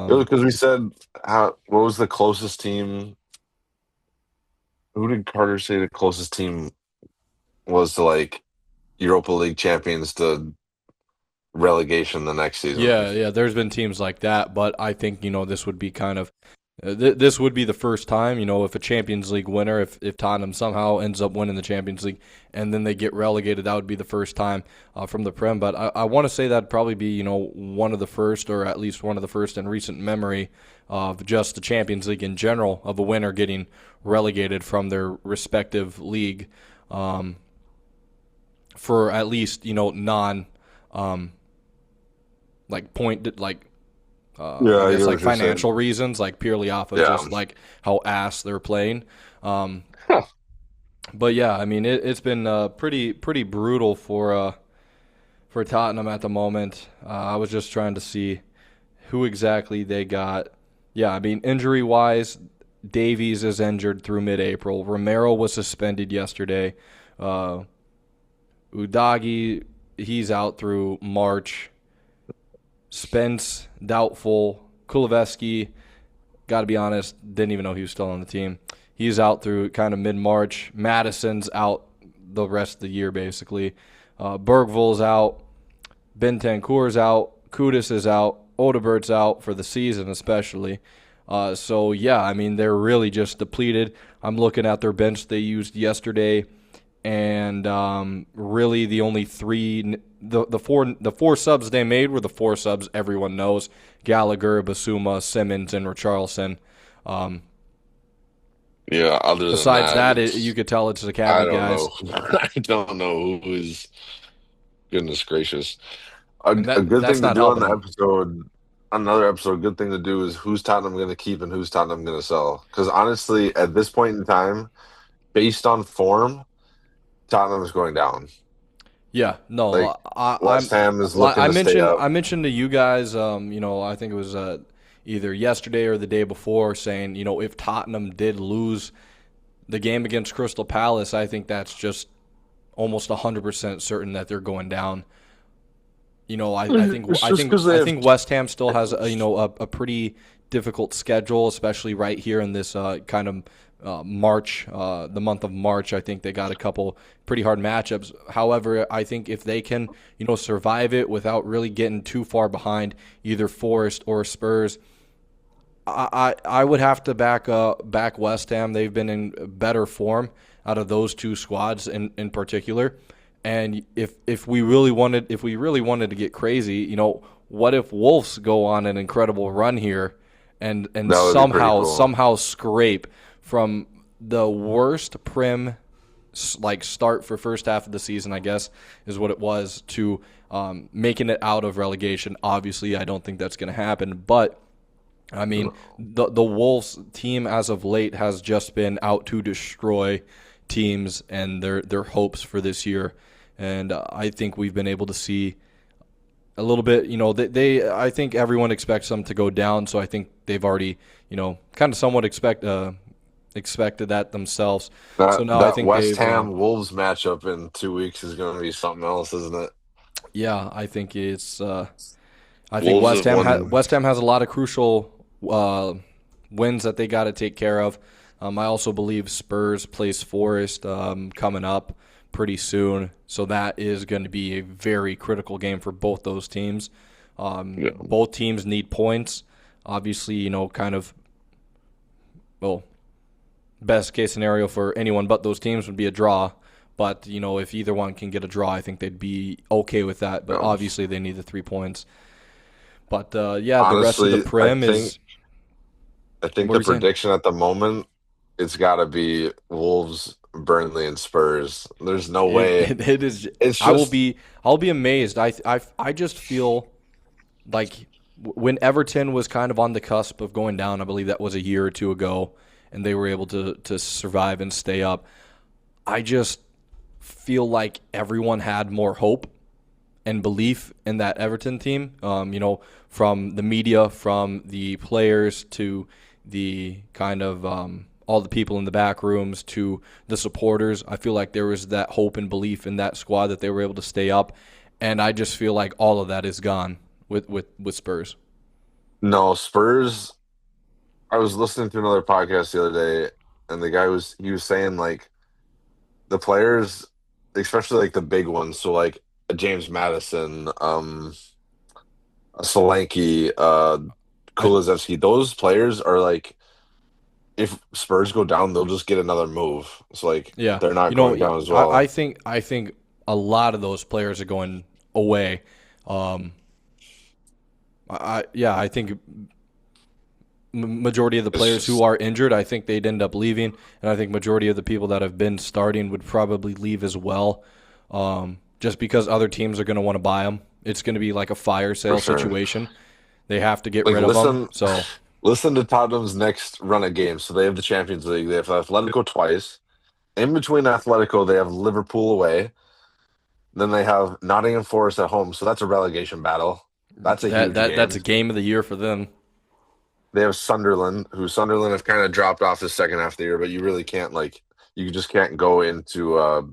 It was Um, because we said what was the closest team? Who did Carter say the closest team was to like Europa League champions to relegation the next season? yeah, yeah. There's been teams like that, but I think this would be kind of This would be the first time, if a Champions League winner, if Tottenham somehow ends up winning the Champions League and then they get relegated, that would be the first time from the Prem. But I want to say that'd probably be, one of the first, or at least one of the first in recent memory of just the Champions League in general, of a winner getting relegated from their respective league um, for at least, non um, like point like I Yeah, I guess get like what you're saying. financial reasons, like purely off of Yeah. just like how ass they're playing. Um, Huh. but yeah, I mean it's been pretty brutal for Tottenham at the moment. I was just trying to see who exactly they got. Yeah, I mean injury wise, Davies is injured through mid-April. Romero was suspended yesterday. Uh, Udagi, he's out through March. Spence doubtful. Kuleveski, got to be honest, didn't even know he was still on the team. He's out through kind of mid March. Madison's out the rest of the year, basically. Bergvall's out. Bentancur's out. Kudus is out. Odebert's out for the season, especially. So, yeah, I mean, they're really just depleted. I'm looking at their bench they used yesterday, and really the only the four subs they made were the four subs everyone knows: Gallagher, Basuma, Simmons, and Richarlison. Um, Yeah, other than Besides that, that, you could tell it's I academy don't know. guys, I don't know who's goodness gracious. A and good that's thing to not do on helping the them. episode, another episode, good thing to do is who's Tottenham going to keep and who's Tottenham going to sell. Because honestly, at this point in time, based on form, Tottenham is going down. Yeah, Like no, West Ham is like looking to stay up. I mentioned to you guys, I think it was either yesterday or the day before, saying, if Tottenham did lose the game against Crystal Palace, I think that's just almost 100% certain that they're going down. I think It's I just think because they I have. think West Ham still has a pretty difficult schedule, especially right here in this kind of March, the month of March. I think they got a couple pretty hard matchups. However, I think if they can survive it without really getting too far behind either Forest or Spurs, I would have to back West Ham. They've been in better form out of those two squads in particular. And if we really wanted to get crazy, what if Wolves go on an incredible run here and That would be pretty cool. somehow scrape from the worst Prim like start for first half of the season, I guess is what it was, to making it out of relegation. Obviously, I don't think that's going to happen, but I mean, the Wolves team as of late has just been out to destroy teams and their hopes for this year. And I think we've been able to see a little bit. I think everyone expects them to go down, so I think they've already kind of somewhat expected that themselves. So That now I that think West they've Ham Wolves matchup in 2 weeks is going to be something else, isn't it? yeah, I think it's I think Wolves have won. West Ham has a lot of crucial wins that they got to take care of. I also believe Spurs plays Forest coming up pretty soon, so that is going to be a very critical game for both those teams. Yeah. Both teams need points. Obviously, kind of well, best case scenario for anyone but those teams would be a draw. But if either one can get a draw, I think they'd be okay with that. But No. obviously, they need the 3 points. But yeah, the rest of the Honestly, Prim is. I think What are the you saying? prediction at the moment it's got to be Wolves, Burnley, and Spurs. There's no It, way. it is. It's I will just be. I'll be amazed. I just feel like when Everton was kind of on the cusp of going down, I believe that was a year or two ago, and they were able to survive and stay up. I just feel like everyone had more hope and belief in that Everton team. From the media, from the players to the kind of all the people in the back rooms to the supporters. I feel like there was that hope and belief in that squad that they were able to stay up, and I just feel like all of that is gone with Spurs. no Spurs. I was listening to another podcast the other day, and the guy was he was saying like the players, especially like the big ones, so like a James Madison, a Solanke, I Kulusevski, those players are like if Spurs go down, they'll just get another move. It's like Yeah, they're not you know, going down as I well. think a lot of those players are going away. Um, yeah, I think majority of the It's players who just are injured, I think they'd end up leaving, and I think majority of the people that have been starting would probably leave as well, just because other teams are going to want to buy them. It's going to be like a fire for sale sure. situation. They have to get Like rid of them. listen, So listen to Tottenham's next run of games. So they have the Champions League. They have Atletico twice. In between Atletico, they have Liverpool away. Then they have Nottingham Forest at home. So that's a relegation battle. That's a huge that's game. a game of the year for them. They have Sunderland, who Sunderland have kind of dropped off the second half of the year, but you really can't like you just can't go into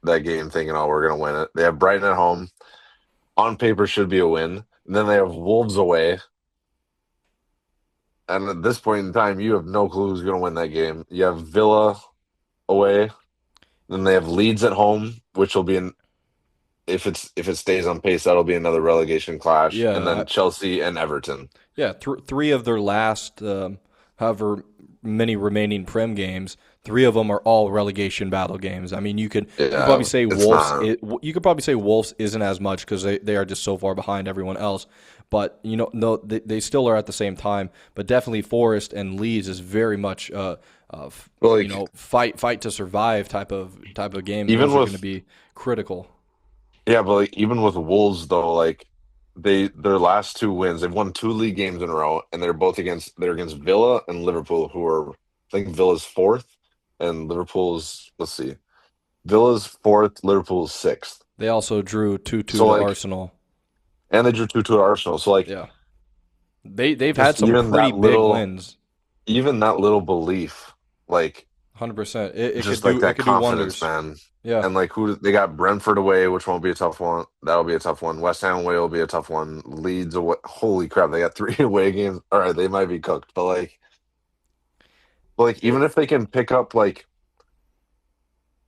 that game thinking, oh, we're gonna win it. They have Brighton at home. On paper should be a win. And then they have Wolves away. And at this point in time, you have no clue who's gonna win that game. You have Villa away. Then they have Leeds at home, which will be an if it stays on pace, that'll be another relegation clash. And Yeah, then Chelsea and Everton. yeah, three of their last, however many remaining Prem games, three of them are all relegation battle games. I mean, you could probably Yeah, say it's not. You could probably say Wolves isn't as much because they are just so far behind everyone else. But you know, no, they still are at the same time. But definitely Forest and Leeds is very much, But you know, fight to survive type of game, and even those are going to with be critical. yeah, but like even with Wolves though, like their last two wins, they've won two league games in a row, and they're against Villa and Liverpool, who are I think Villa's fourth and Liverpool's let's see, Villa's fourth, Liverpool's sixth. They also drew 2-2 So to like, Arsenal. and they drew 2-2 at Arsenal. So like, Yeah, they've had just some pretty big wins. even that little belief, like 100%. just like It that could do confidence, wonders. man. Yeah. And like who they got Brentford away, which won't be a tough one. That'll be a tough one. West Ham away will be a tough one. Leeds away. Holy crap, they got three away games. All right, they might be cooked, but like even It, if they can pick up like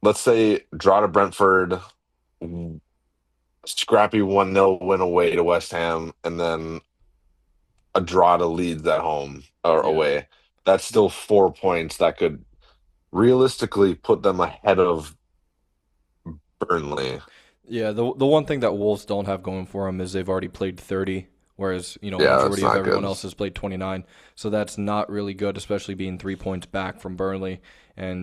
let's say draw to Brentford, scrappy 1-0 win away to West Ham, and then a draw to Leeds at home or yeah. away. That's still 4 points that could realistically put them ahead of Burnley. Yeah, the one thing that Wolves don't have going for them is they've already played 30, whereas, you know, Yeah, that's majority of not everyone good. else has played 29. So that's not really good, especially being 3 points back from Burnley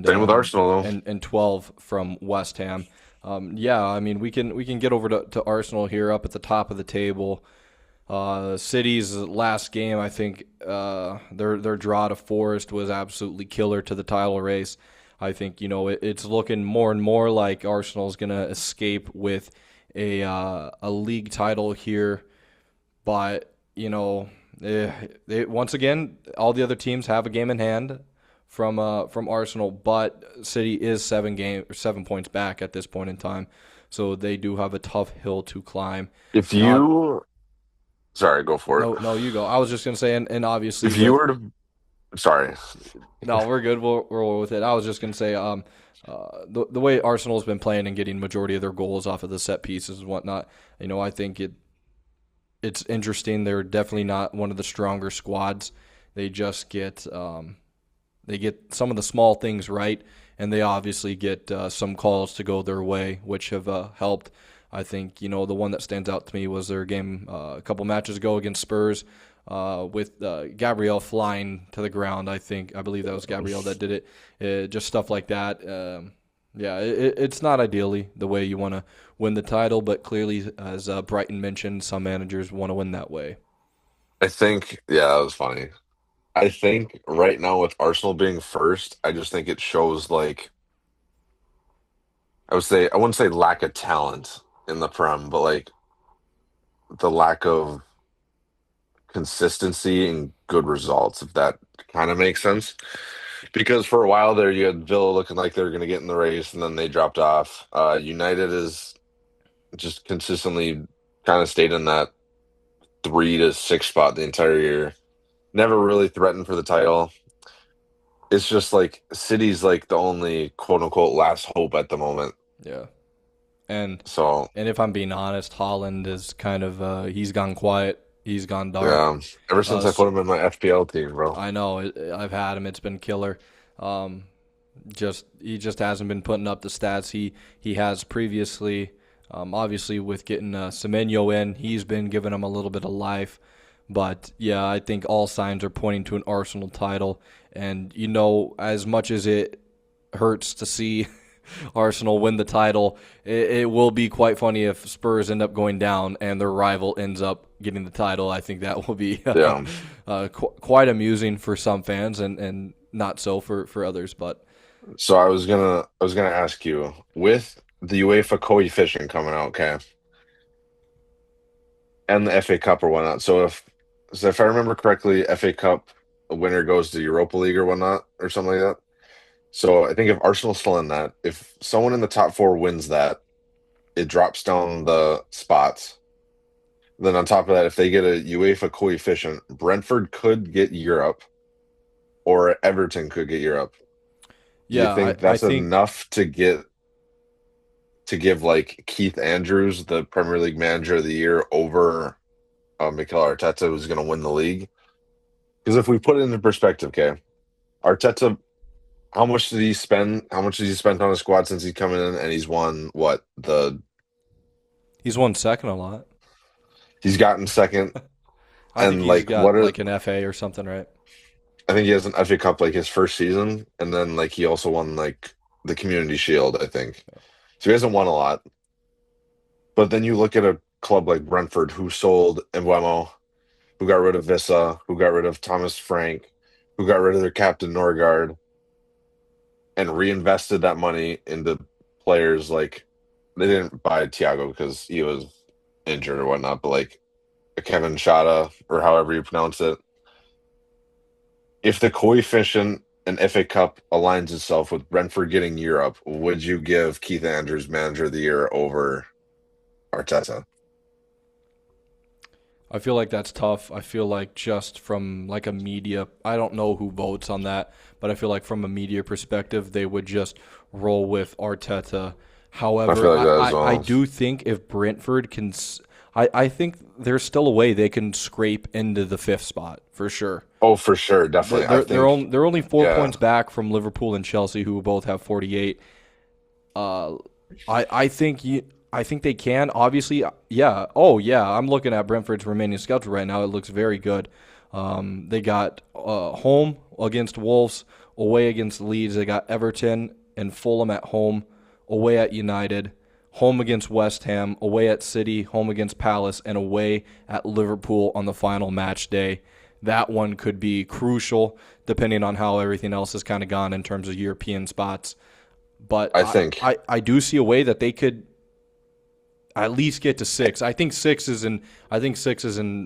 Same with Arsenal, though. and 12 from West Ham. Yeah, I mean, we can get over to Arsenal here up at the top of the table. City's last game, I think, their draw to Forest was absolutely killer to the title race. I think, you know, it's looking more and more like Arsenal's gonna escape with a league title here, but you know, once again, all the other teams have a game in hand from Arsenal, but City is 7 points back at this point in time, so they do have a tough hill to climb. If And you, sorry, go for it. no, you go. I was just gonna say, and obviously If you with were to, sorry, no, we're good. We'll roll with it. I was just gonna say, the way Arsenal's been playing and getting majority of their goals off of the set pieces and whatnot, you know, I think it's interesting. They're definitely not one of the stronger squads. They just they get some of the small things right, and they obviously get some calls to go their way, which have helped. I think, you know, the one that stands out to me was their game a couple matches ago against Spurs, with Gabriel flying to the ground. I believe that was Gabriel that did it. Just stuff like that. Yeah, it's not ideally the way you want to win the title, but clearly, as Brighton mentioned, some managers want to win that way. I think, yeah, that was funny. I think right now with Arsenal being first, I just think it shows like I wouldn't say lack of talent in the Prem, but like the lack of consistency and good results, if that kind of makes sense. Because for a while there, you had Villa looking like they were going to get in the race, and then they dropped off. United is just consistently kind of stayed in that 3 to 6 spot the entire year. Never really threatened for the title. It's just like City's like the only quote unquote last hope at the moment. Yeah, and So and if I'm being honest, Holland is kind of he's gone quiet He's gone dark. Yeah. Ever since I S put him in my FPL team, bro. I know I've had him. It's been killer. Um, just he just hasn't been putting up the stats he has previously. Obviously, with getting Semenyo in, he's been giving him a little bit of life. But yeah, I think all signs are pointing to an Arsenal title. And as much as it hurts to see Arsenal win the title, it will be quite funny if Spurs end up going down and their rival ends up getting the title. I think that will be Yeah. quite amusing for some fans and not so for others. But So I was gonna ask you, with the UEFA coefficient coming out, okay, and the FA Cup or whatnot. So if I remember correctly, FA Cup winner goes to Europa League or whatnot or something like that. So I think if Arsenal's still in that, if someone in the top four wins that, it drops down the spots. Then on top of that, if they get a UEFA coefficient, Brentford could get Europe or Everton could get Europe. Do you yeah, think I that's think enough to give like Keith Andrews the Premier League Manager of the Year over Mikel Arteta, who's going to win the league? Because if we put it into perspective, okay, Arteta, how much did he spend? How much did he spend on his squad since he's coming in? And he's won what he's won second a lot. he's gotten second. I think And he's like what got are like an FA or something, right? I think he has an FA Cup like his first season, and then like he also won like the Community Shield, I think. So he hasn't won a lot. But then you look at a club like Brentford, who sold Mbeumo, who got rid of Vissa, who got rid of Thomas Frank, who got rid of their captain Norgard, and reinvested that money into players like they didn't buy Thiago because he was injured or whatnot, but like a Kevin Shada or however you pronounce it. If the coefficient and FA Cup aligns itself with Brentford getting Europe, would you give Keith Andrews Manager of the Year over Arteta? I feel like that's tough. I feel like just from like a media, I don't know who votes on that, but I feel like from a media perspective, they would just roll with Arteta. I However, feel like that as I well. do think if Brentford I think there's still a way they can scrape into the fifth spot for sure. Oh, for sure, definitely. I think, They're only four yeah, points back from Liverpool and Chelsea, who both have 48. Uh, I think I think they can. Obviously, yeah. Oh, yeah. I'm looking at Brentford's remaining schedule right now. It looks very good. They got home against Wolves, away against Leeds. They got Everton and Fulham at home, away at United, home against West Ham, away at City, home against Palace, and away at Liverpool on the final match day. That one could be crucial depending on how everything else has kind of gone in terms of European spots. But I think I do see a way that they could at least get to six. I think six is in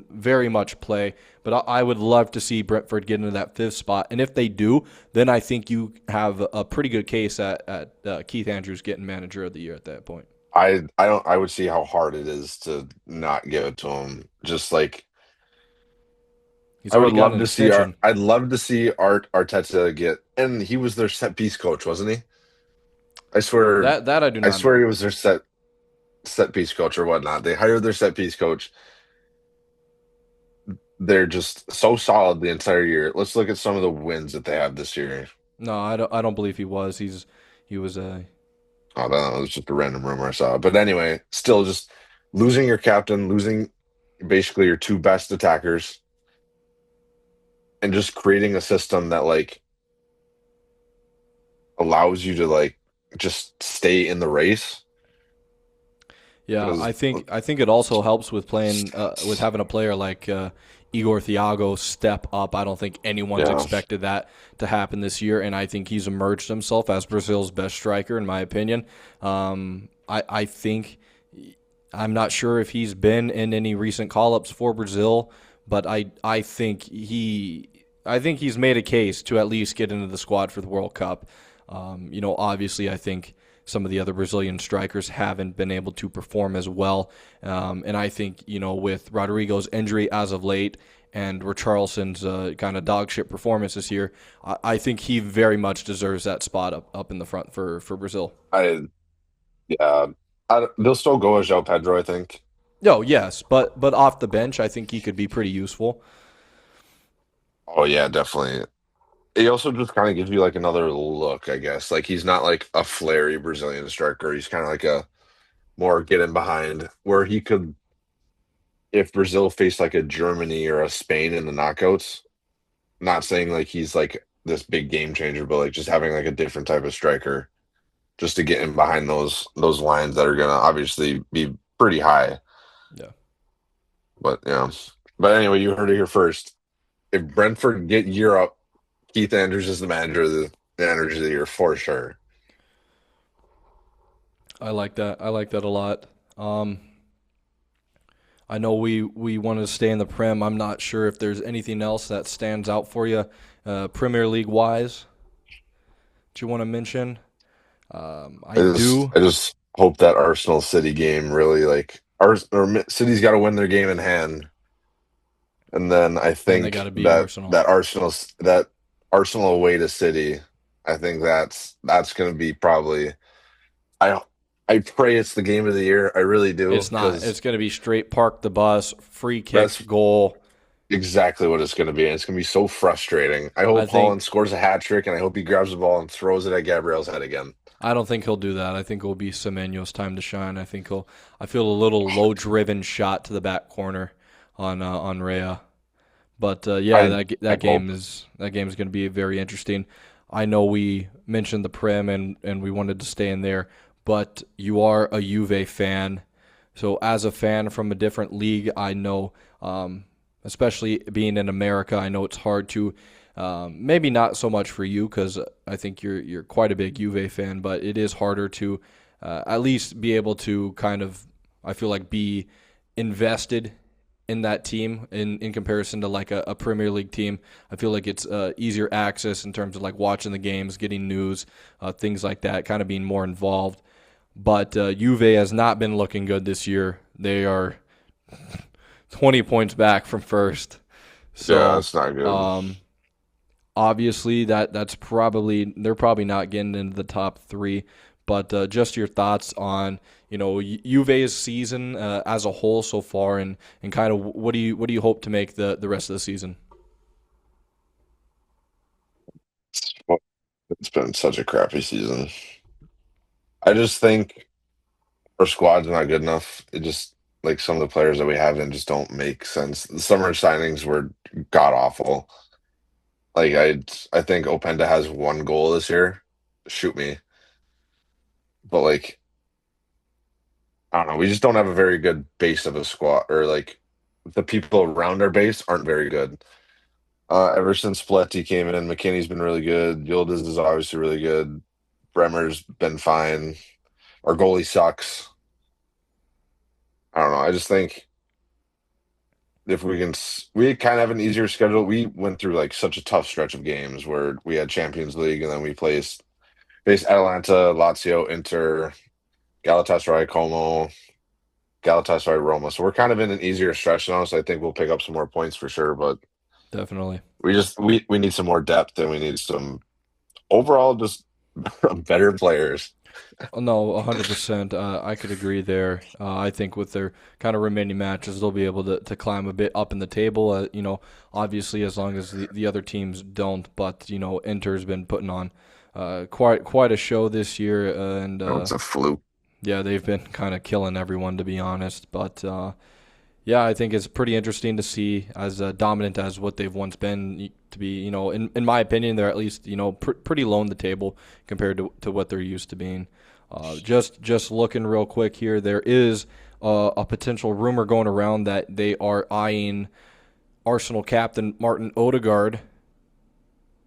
very much play. But I would love to see Brentford get into that fifth spot. And if they do, then I think you have a pretty good case at Keith Andrews getting Manager of the Year at that point. I don't I would see how hard it is to not give it to him. Just like He's I already would got love an to see extension. I'd love to see Arteta get, and he was their set piece coach, wasn't he? That I do I not swear know. he was their set piece coach or whatnot. They hired their set piece coach. They're just so solid the entire year. Let's look at some of the wins that they have this year. No, I don't believe he was. He was Oh, that was just a random rumor I saw. But anyway, still just losing your captain, losing basically your two best attackers, and just creating a system that like allows you to like just stay in the race. Yeah, Because I think it also helps with playing with having a player like Igor Thiago step up. I don't think anyone's yeah, expected that to happen this year, and I think he's emerged himself as Brazil's best striker, in my opinion. I think I'm not sure if he's been in any recent call-ups for Brazil, but I think he's made a case to at least get into the squad for the World Cup. Obviously, I think some of the other Brazilian strikers haven't been able to perform as well. And I think, with Rodrigo's injury as of late and Richarlison's kind of dog shit performance this year, I think he very much deserves that spot up in the front for Brazil. I yeah, they'll still go as João Pedro, I think. No, yes, but off the bench, I think he could be pretty useful. Oh yeah, definitely. He also just kind of gives you like another look, I guess. Like he's not like a flary Brazilian striker. He's kind of like a more get in behind where he could, if Brazil faced like a Germany or a Spain in the knockouts, not saying like he's like this big game changer, but like just having like a different type of striker just to get in behind those lines that are gonna obviously be pretty high. Yeah, But yeah. But anyway, you heard it here first. If Brentford get Europe, Keith Andrews is the manager of the manager of the year for sure. I like that. I like that a lot. Um, I know we want to stay in the Prem. I'm not sure if there's anything else that stands out for you, Premier League wise. Do you want to mention? I do, I just hope that Arsenal City game really like City's got to win their game in hand, and then I and they got think to beat Arsenal. that Arsenal away to City, I think that's going to be probably I I pray it's the game of the year. I really do It's not. because It's going to be straight park the bus, free that's kick, goal. exactly what it's going to be, and it's going to be so frustrating. I I hope think Holland scores a hat trick, and I hope he grabs the ball and throws it at Gabriel's head again. I don't think he'll do that. I think it'll be Semenyo's time to shine. I think he'll. I feel a little low driven shot to the back corner on Rea. But yeah, I that hope. game is going to be very interesting. I know we mentioned the Prem and we wanted to stay in there, but you are a Juve fan, so as a fan from a different league, I know, especially being in America, I know it's hard to. Maybe not so much for you because I think you're quite a big Juve fan, but it is harder to at least be able to kind of I feel like be invested in that team in comparison to like a Premier League team. I feel like it's easier access in terms of like watching the games, getting news, things like that, kind of being more involved. But Juve has not been looking good this year. They are 20 points back from first. Yeah, So it's not good. um, obviously that's probably they're probably not getting into the top three. But just your thoughts on Juve's season as a whole so far, and kind of what do you hope to make the rest of the season? It's been such a crappy season. I just think our squad's not good enough. It just like some of the players that we have in just don't make sense. The summer signings were god awful. Like I think Openda has one goal this year. Shoot me. But like I don't know, we just don't have a very good base of a squad or like the people around our base aren't very good. Ever since Spalletti came in, McKinney's been really good. Yildiz is obviously really good. Bremer's been fine. Our goalie sucks. I don't know. I just think if we can, we kind of have an easier schedule. We went through like such a tough stretch of games where we had Champions League and then we faced Atalanta, Lazio, Inter, Galatasaray, Como, Galatasaray, Roma. So we're kind of in an easier stretch now. So I think we'll pick up some more points for sure. But Definitely. we need some more depth and we need some overall just better players. Oh, no, 100%. I could agree there. I think with their kind of remaining matches, they'll be able to climb a bit up in the table. Obviously, as long as the other teams don't. But Inter's been putting on quite a show this year, and Oh, it's a fluke. yeah, they've been kind of killing everyone to be honest. But yeah, I think it's pretty interesting to see as dominant as what they've once been to be. In my opinion, they're at least pretty low in the table compared to what they're used to being. Just looking real quick here, there is a potential rumor going around that they are eyeing Arsenal captain Martin Odegaard.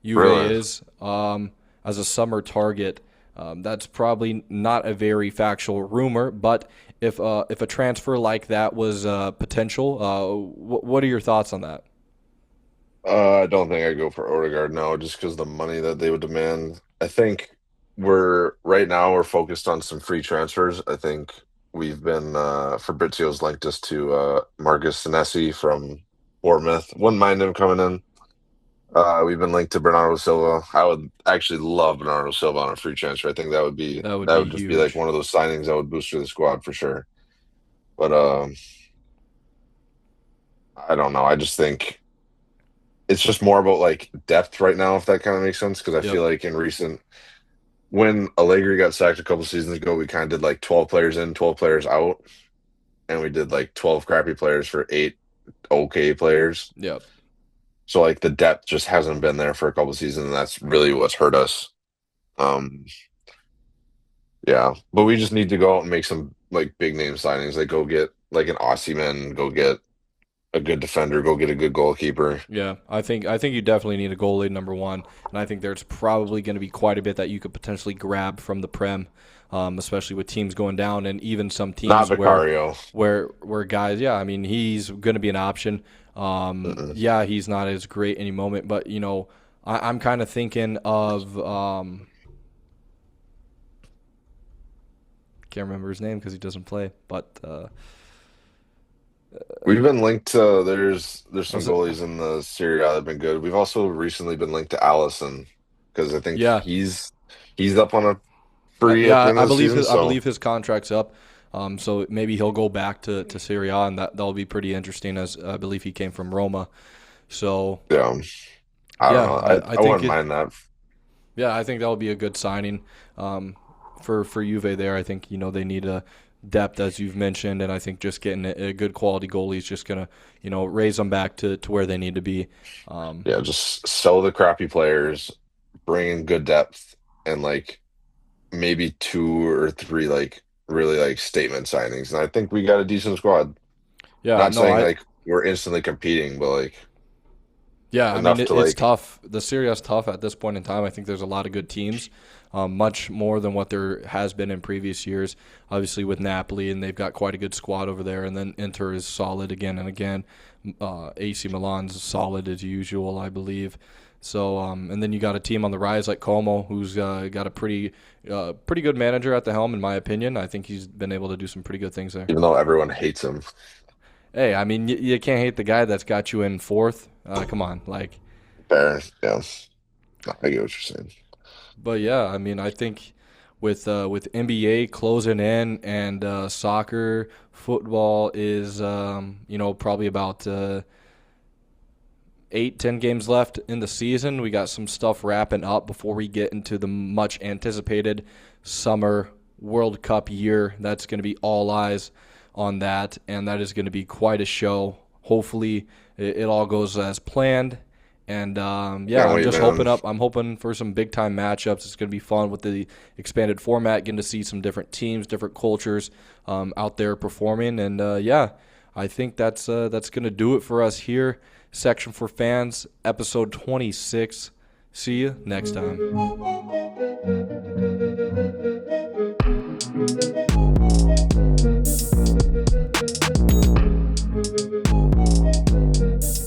Juve Really? is as a summer target. That's probably not a very factual rumor, but if a transfer like that was potential, what are your thoughts on that? I don't think I go for Odegaard now, just because the money that they would demand. I think we're focused on some free transfers. I think we've been Fabrizio's linked us to Marcus Senesi from Bournemouth. Wouldn't mind him coming in. We've been linked to Bernardo Silva. I would actually love Bernardo Silva on a free transfer. I think That would that be would just be like huge. one of those signings that would boost the squad for sure. But I don't know. I just think it's just more about like depth right now, if that kind of makes sense. Because I Yep. feel like in recent when Allegri got sacked a couple seasons ago, we kind of did like 12 players in, 12 players out, and we did like 12 crappy players for eight okay players. Yep. So like the depth just hasn't been there for a couple seasons, and that's really what's hurt us. Um, yeah, but we just need to go out and make some like big name signings, like go get like an Aussie man, go get a good defender, go get a good goalkeeper. Yeah, I think you definitely need a goalie number one, and I think there's probably going to be quite a bit that you could potentially grab from the Prem, especially with teams going down, and even some Not teams where Vicario. where guys, yeah, I mean he's going to be an option. Mm-mm. Yeah, he's not as great any moment, but I'm kind of thinking of can't remember his name because he doesn't play, but We've been linked to there's some was it? goalies in the Serie A that have been good. We've also recently been linked to Allison because I think Yeah, he's up on a free at the yeah, end I of the believe season. his I So believe his contract's up. So maybe he'll go back to Serie A, and that'll be pretty interesting. As I believe he came from Roma. So yeah, I don't yeah, know. I I think wouldn't it. mind that. Yeah, I think that'll be a good signing for Juve there. I think they need a depth as you've mentioned, and I think just getting a good quality goalie is just gonna raise them back to where they need to be. Um, Yeah, just sell the crappy players, bring in good depth, and like maybe two or three like really like statement signings. And I think we got a decent squad. yeah, Not no, saying I like we're instantly competing, but like Yeah, I mean enough to it's like tough. The Serie A is tough at this point in time. I think there's a lot of good teams, much more than what there has been in previous years. Obviously with Napoli, and they've got quite a good squad over there. And then Inter is solid again and again. AC Milan's solid as usual, I believe. So and then you got a team on the rise like Como, who's got a pretty good manager at the helm, in my opinion. I think he's been able to do some pretty good things there. even though everyone hates him. Hey, I mean you can't hate the guy that's got you in fourth. Come on, like. Fair, yeah. No, I get what you're saying. But yeah, I mean, I think with NBA closing in and soccer, football is probably about 8, 10 games left in the season. We got some stuff wrapping up before we get into the much anticipated summer World Cup year. That's going to be all eyes on that, and that is going to be quite a show. Hopefully, it all goes as planned. And yeah, Can't I'm wait, just man. hoping up. I'm hoping for some big time matchups. It's going to be fun with the expanded format, getting to see some different teams, different cultures out there performing. And yeah, I think that's going to do it for us here. Section for Fans, episode 26. See you next time.